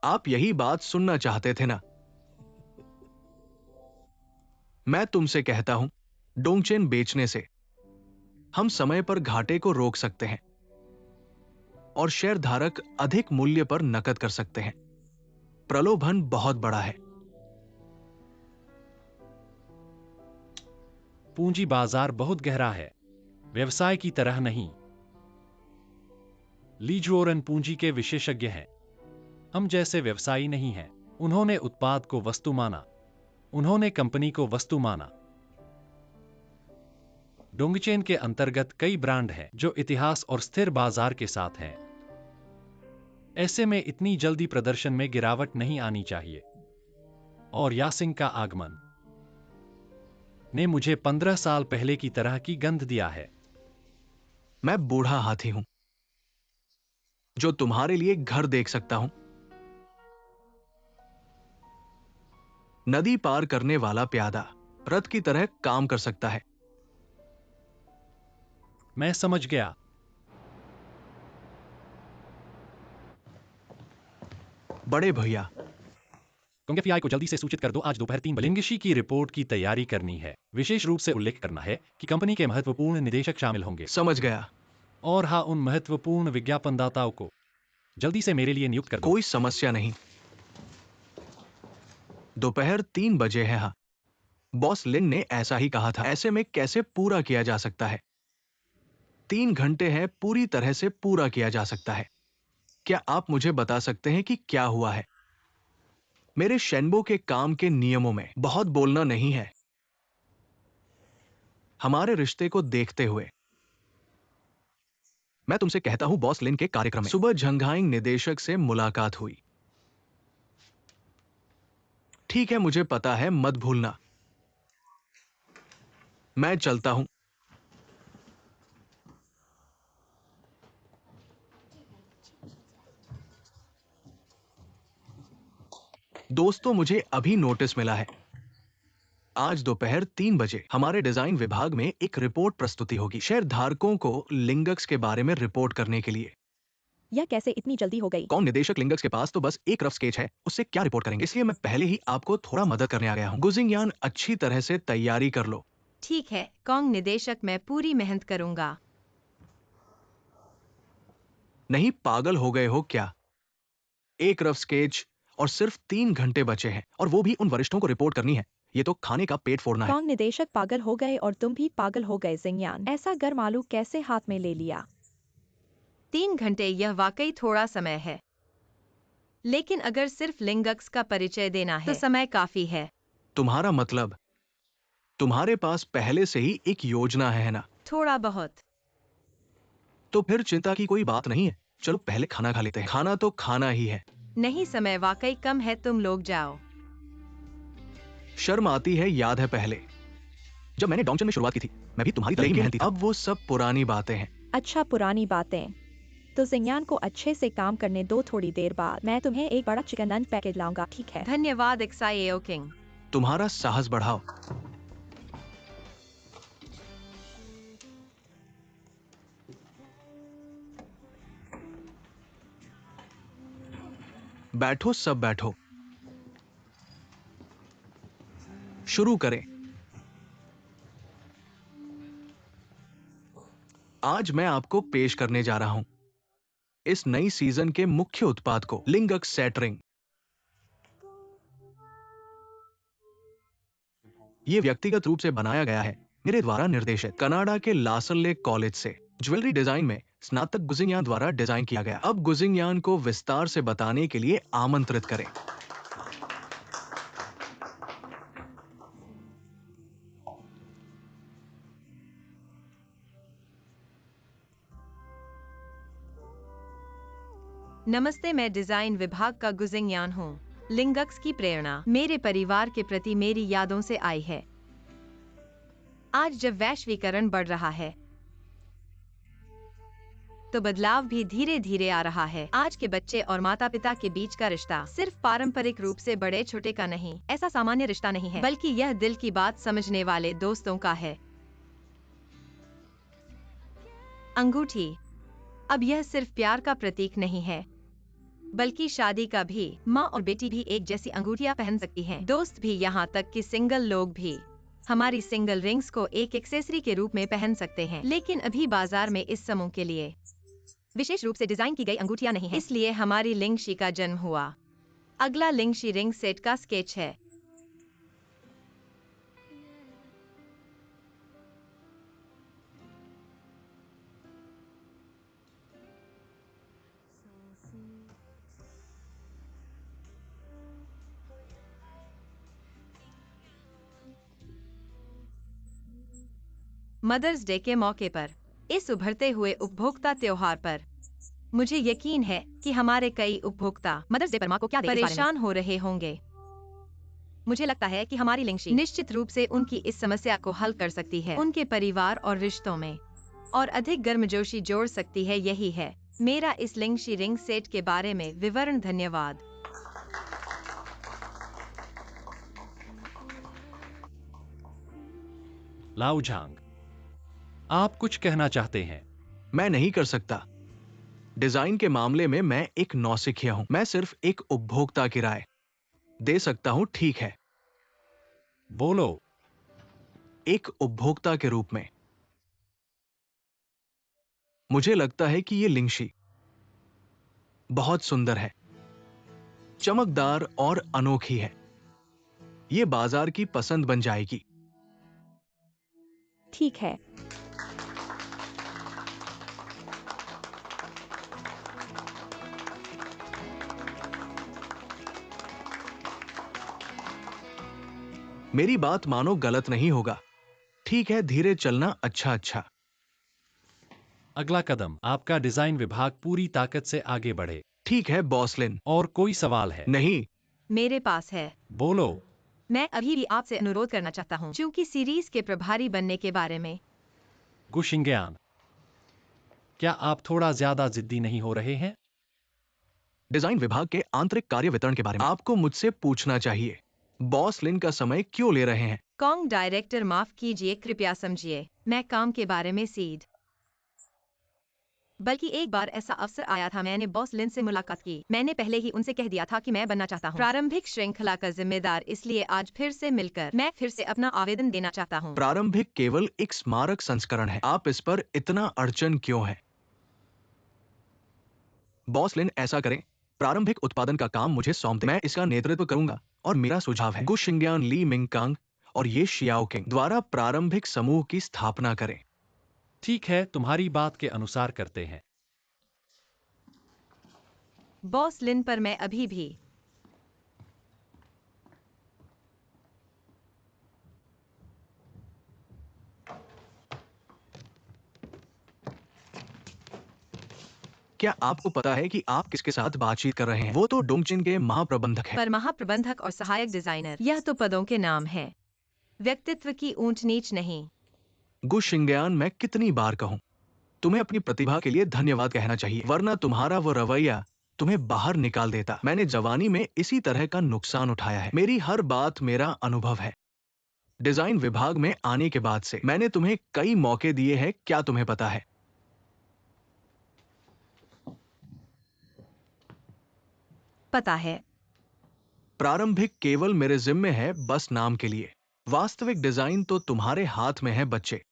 आप यही बात सुनना चाहते थे ना? मैं तुमसे कहता हूं, डोंगचेन बेचने से हम समय पर घाटे को रोक सकते हैं और शेयरधारक अधिक मूल्य पर नकद कर सकते हैं। प्रलोभन बहुत बड़ा है। पूंजी बाजार बहुत गहरा है, व्यवसाय की तरह नहीं। ली जोरन पूंजी के विशेषज्ञ हैं। हम जैसे व्यवसायी नहीं हैं। उन्होंने उत्पाद को वस्तु माना, उन्होंने कंपनी को वस्तु माना। डोंगचेन के अंतर्गत कई ब्रांड हैं जो इतिहास और स्थिर बाजार के साथ हैं। ऐसे में इतनी जल्दी प्रदर्शन में गिरावट नहीं आनी चाहिए। और यासिंग का आगमन ने मुझे 15 साल पहले की तरह की गंध दिया है। मैं बूढ़ा हाथी हूं जो तुम्हारे लिए घर देख सकता हूं। नदी पार करने वाला प्यादा रथ की तरह काम कर सकता है। मैं समझ गया। बड़े भैया, तुम एफबीआई को जल्दी से सूचित कर दो, आज दोपहर 3 बजे लिंगशी की रिपोर्ट की तैयारी करनी है। विशेष रूप से उल्लेख करना है कि कंपनी के महत्वपूर्ण निदेशक शामिल होंगे। समझ गया। और हाँ, उन महत्वपूर्ण विज्ञापनदाताओं को जल्दी से मेरे लिए नियुक्त कर दो। कोई समस्या नहीं। दोपहर 3 बजे है। हाँ, बॉस लिन ने ऐसा ही कहा था। ऐसे में कैसे पूरा किया जा सकता है? 3 घंटे हैं, पूरी तरह से पूरा किया जा सकता है। क्या आप मुझे बता सकते हैं कि क्या हुआ है? मेरे शेनबो के काम के नियमों में बहुत बोलना नहीं है। हमारे रिश्ते को देखते हुए मैं तुमसे कहता हूं, बॉस लिन के कार्यक्रम में सुबह झंघाइंग निदेशक से मुलाकात हुई। ठीक है, मुझे पता है, मत भूलना। मैं चलता हूं। दोस्तों, मुझे अभी नोटिस मिला है। आज दोपहर 3 बजे हमारे डिजाइन विभाग में एक रिपोर्ट प्रस्तुति होगी, शेयर धारकों को लिंगक्स के बारे में रिपोर्ट करने के लिए। यह कैसे इतनी जल्दी हो गई? कौन निदेशक लिंगक्स के पास तो बस एक रफ स्केच है, उससे क्या रिपोर्ट करेंगे? इसलिए मैं पहले ही आपको थोड़ा मदद करने आ गया हूं। गुजिंगयान, अच्छी तरह से तैयारी कर लो। ठीक है कॉन्ग निदेशक, मैं पूरी मेहनत करूंगा। नहीं, पागल हो गए हो क्या? एक रफ स्केच और सिर्फ 3 घंटे बचे हैं, और वो भी उन वरिष्ठों को रिपोर्ट करनी है। ये तो खाने का पेट फोड़ना है। कौन निदेशक पागल हो गए और तुम भी पागल हो गए जिंगयान। ऐसा गर्म आलू कैसे हाथ में ले लिया? 3 घंटे, यह वाकई थोड़ा समय है, लेकिन अगर सिर्फ लिंगक्स का परिचय देना है तो समय काफी है। तुम्हारा मतलब तुम्हारे पास पहले से ही एक योजना है ना? थोड़ा बहुत। तो फिर चिंता की कोई बात नहीं है। चलो पहले खाना खा लेते हैं। खाना तो खाना ही है। नहीं, समय वाकई कम है, तुम लोग जाओ। शर्म आती है, याद है पहले जब मैंने डॉन्गचन में शुरुआत की थी, मैं भी तुम्हारी तरह ही मेहनती था। अब वो सब पुरानी बातें हैं। अच्छा, पुरानी बातें। तो जिंगयान को अच्छे से काम करने दो। थोड़ी देर बाद मैं तुम्हें एक बड़ा चिकन नन पैकेज लाऊंगा, ठीक है? धन्यवाद एक्साइओ किंग। तुम्हारा साहस बढ़ाओ। बैठो, सब बैठो। शुरू करें। आज मैं आपको पेश करने जा रहा हूं इस नई सीजन के मुख्य उत्पाद को, लिंगक्स सेटरिंग। यह व्यक्तिगत रूप से बनाया गया है, मेरे द्वारा निर्देशित, कनाडा के लासल लेक कॉलेज से। ज्वेलरी डिजाइन में स्नातक गुजिंगयान द्वारा डिजाइन किया गया। अब गुजिंगयान को विस्तार से बताने के लिए आमंत्रित करें। नमस्ते, मैं डिजाइन विभाग का गुजिंगयान हूँ। लिंगक्स की प्रेरणा मेरे परिवार के प्रति मेरी यादों से आई है। आज जब वैश्वीकरण बढ़ रहा है तो बदलाव भी धीरे धीरे आ रहा है। आज के बच्चे और माता पिता के बीच का रिश्ता सिर्फ पारंपरिक रूप से बड़े छोटे का नहीं, ऐसा सामान्य रिश्ता नहीं है, बल्कि यह दिल की बात समझने वाले दोस्तों का है। अंगूठी अब यह सिर्फ प्यार का प्रतीक नहीं है, बल्कि शादी का भी। माँ और बेटी भी एक जैसी अंगूठियां पहन सकती हैं, दोस्त भी, यहाँ तक कि सिंगल लोग भी हमारी सिंगल रिंग्स को एक एक्सेसरी के रूप में पहन सकते हैं। लेकिन अभी बाजार में इस समूह के लिए विशेष रूप से डिजाइन की गई अंगूठियां नहीं हैं। इसलिए हमारी लिंगशी का जन्म हुआ। अगला लिंगशी रिंग सेट का स्केच है। मदर्स डे के मौके पर, इस उभरते हुए उपभोक्ता त्योहार पर, मुझे यकीन है कि हमारे कई उपभोक्ता मदर्स डे पर माँ को क्या दें परेशान हो रहे होंगे। मुझे लगता है कि हमारी लिंगशी निश्चित रूप से उनकी इस समस्या को हल कर सकती है, उनके परिवार और रिश्तों में और अधिक गर्मजोशी जोड़ सकती है। यही है मेरा इस लिंगशी रिंग सेट के बारे में विवरण। धन्यवाद। लाओ झांग, आप कुछ कहना चाहते हैं? मैं नहीं कर सकता। डिजाइन के मामले में मैं एक नौसिखिया हूं। मैं सिर्फ एक उपभोक्ता की राय दे सकता हूं, ठीक है? बोलो। एक उपभोक्ता के रूप में मुझे लगता है कि ये लिंगशी बहुत सुंदर है, चमकदार और अनोखी है। ये बाजार की पसंद बन जाएगी। ठीक है। मेरी बात मानो, गलत नहीं होगा। ठीक है, धीरे चलना। अच्छा अच्छा। अगला कदम, आपका डिजाइन विभाग पूरी ताकत से आगे बढ़े। ठीक है बॉस लिन। और कोई सवाल है? नहीं। मेरे पास है। बोलो। मैं अभी भी आपसे अनुरोध करना चाहता हूँ, चूंकि सीरीज के प्रभारी बनने के बारे में। गुशिंग्यान, क्या आप थोड़ा ज्यादा जिद्दी नहीं हो रहे हैं? डिजाइन विभाग के आंतरिक कार्य वितरण के बारे में आपको मुझसे पूछना चाहिए। बॉस लिन का समय क्यों ले रहे हैं? कॉन्ग डायरेक्टर, माफ कीजिए, कृपया समझिए। मैं काम के बारे में सीड। बल्कि एक बार ऐसा अवसर आया था, मैंने बॉस लिन से मुलाकात की। मैंने पहले ही उनसे कह दिया था कि मैं बनना चाहता हूँ प्रारंभिक श्रृंखला का जिम्मेदार, इसलिए आज फिर से मिलकर मैं फिर से अपना आवेदन देना चाहता हूँ। प्रारंभिक केवल एक स्मारक संस्करण है। आप इस पर इतना अड़चन क्यों है? बॉस लिन, ऐसा करें, प्रारंभिक उत्पादन का काम मुझे सौंप दें। मैं इसका नेतृत्व करूंगा और मेरा सुझाव है गुशिंग्यान, ली मिंगकांग और ये शियाओकिंग द्वारा प्रारंभिक समूह की स्थापना करें। ठीक है, तुम्हारी बात के अनुसार करते हैं। बॉस लिन पर मैं अभी भी क्या आपको पता है कि आप किसके साथ बातचीत कर रहे हैं? वो तो डोंगचिन के महाप्रबंधक हैं। पर महाप्रबंधक और सहायक डिजाइनर, यह तो पदों के नाम हैं, व्यक्तित्व की ऊंच नीच नहीं। गुशिंग्यान, मैं कितनी बार कहूं, तुम्हें अपनी प्रतिभा के लिए धन्यवाद कहना चाहिए, वरना तुम्हारा वो रवैया तुम्हें बाहर निकाल देता। मैंने जवानी में इसी तरह का नुकसान उठाया है। मेरी हर बात मेरा अनुभव है। डिजाइन विभाग में आने के बाद से मैंने तुम्हें कई मौके दिए हैं, क्या तुम्हें पता है? पता है। प्रारंभिक केवल मेरे जिम्मे है, बस नाम के लिए। वास्तविक डिजाइन तो तुम्हारे हाथ में है, बच्चे।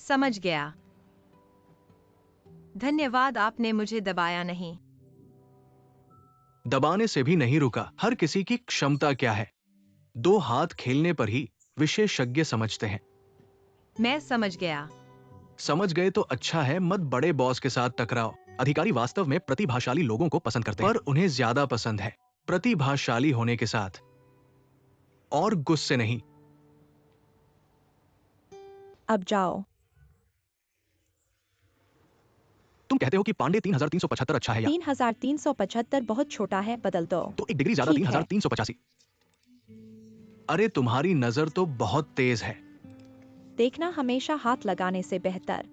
समझ गया। धन्यवाद, आपने मुझे दबाया नहीं। दबाने से भी नहीं रुका। हर किसी की क्षमता क्या है, दो हाथ खेलने पर ही विशेषज्ञ समझते हैं। मैं समझ गया। समझ गए तो अच्छा है, मत बड़े बॉस के साथ टकराओ। अधिकारी वास्तव में प्रतिभाशाली लोगों को पसंद करते हैं, पर उन्हें ज्यादा पसंद है प्रतिभाशाली होने के साथ, और गुस्से नहीं। अब जाओ। तुम कहते हो कि पांडे 3375 अच्छा है, या 3375 बहुत छोटा है, बदल दो। तो एक डिग्री ज्यादा, ठीक है। 3385। अरे तुम्हारी नजर तो बहुत तेज है। देखना हमेशा हाथ लगाने से बेहतर।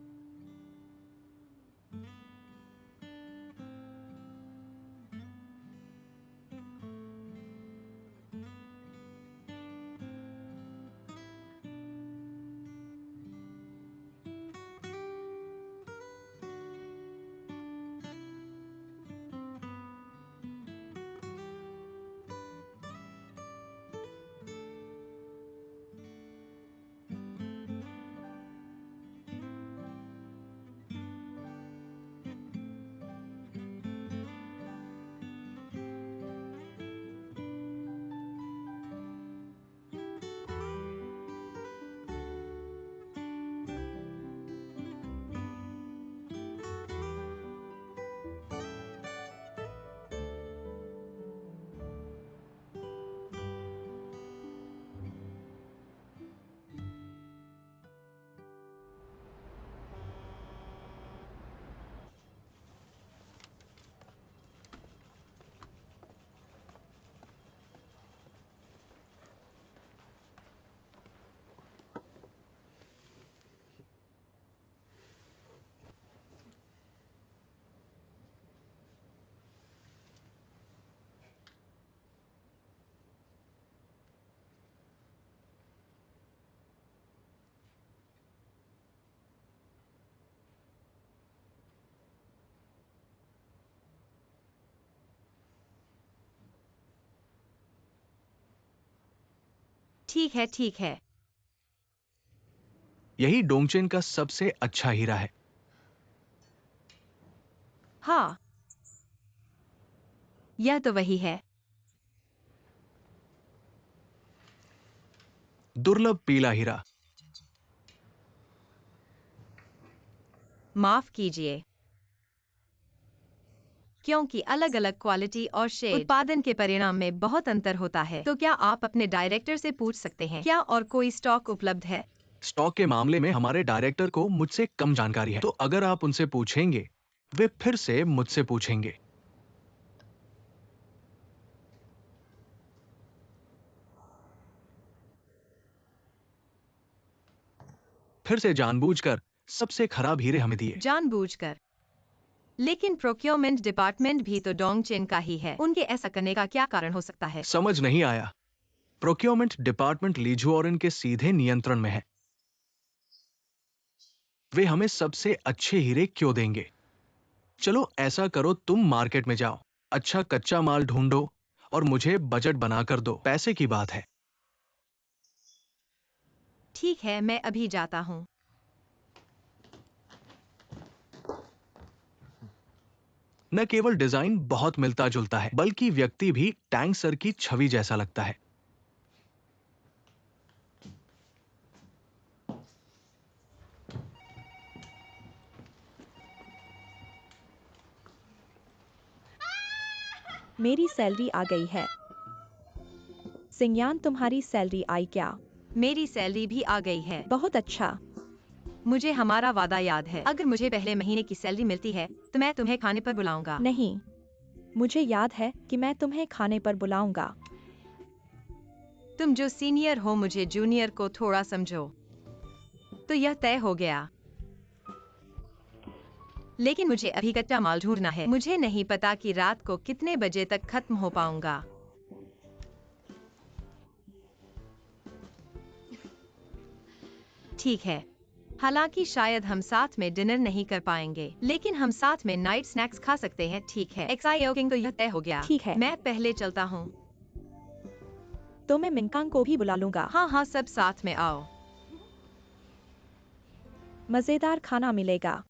ठीक है, ठीक है। यही डोंगचेन का सबसे अच्छा हीरा है। हाँ, यह तो वही है। दुर्लभ पीला हीरा। माफ कीजिए, क्योंकि अलग-अलग क्वालिटी और शेड उत्पादन के परिणाम में बहुत अंतर होता है। तो क्या आप अपने डायरेक्टर से पूछ सकते हैं क्या और कोई स्टॉक उपलब्ध है? स्टॉक के मामले में हमारे डायरेक्टर को मुझसे कम जानकारी है, तो अगर आप उनसे पूछेंगे वे फिर से मुझसे पूछेंगे। फिर से जानबूझकर सबसे खराब हीरे हमें दिए। जानबूझकर? लेकिन प्रोक्योरमेंट डिपार्टमेंट भी तो डोंगचेन का ही है। उनके ऐसा करने का क्या कारण हो सकता है? समझ नहीं आया। प्रोक्योरमेंट डिपार्टमेंट लीजुओरन के सीधे नियंत्रण में है। वे हमें सबसे अच्छे हीरे क्यों देंगे? चलो ऐसा करो, तुम मार्केट में जाओ, अच्छा कच्चा माल ढूंढो और मुझे बजट बनाकर दो। पैसे की बात है। ठीक है, मैं अभी जाता हूँ। न केवल डिजाइन बहुत मिलता जुलता है, बल्कि व्यक्ति भी टैंक सर की छवि जैसा लगता है। मेरी सैलरी आ गई है। सिंगयान, तुम्हारी सैलरी आई क्या? मेरी सैलरी भी आ गई है। बहुत अच्छा। मुझे हमारा वादा याद है। अगर मुझे पहले महीने की सैलरी मिलती है तो मैं तुम्हें खाने पर बुलाऊंगा। नहीं, मुझे याद है कि मैं तुम्हें खाने पर बुलाऊंगा। तुम जो सीनियर हो, मुझे जूनियर को थोड़ा समझो। तो यह तय हो गया। लेकिन मुझे अभी कच्चा माल ढूंढना है। मुझे नहीं पता कि रात को कितने बजे तक खत्म हो पाऊंगा। ठीक है, हालांकि शायद हम साथ में डिनर नहीं कर पाएंगे, लेकिन हम साथ में नाइट स्नैक्स खा सकते हैं। ठीक है एक्साइओकिंग, तो यह तय हो गया। ठीक है। मैं पहले चलता हूँ। तो मैं मिनकांग को भी बुला लूंगा। हाँ हाँ, सब साथ में आओ। मजेदार खाना मिलेगा।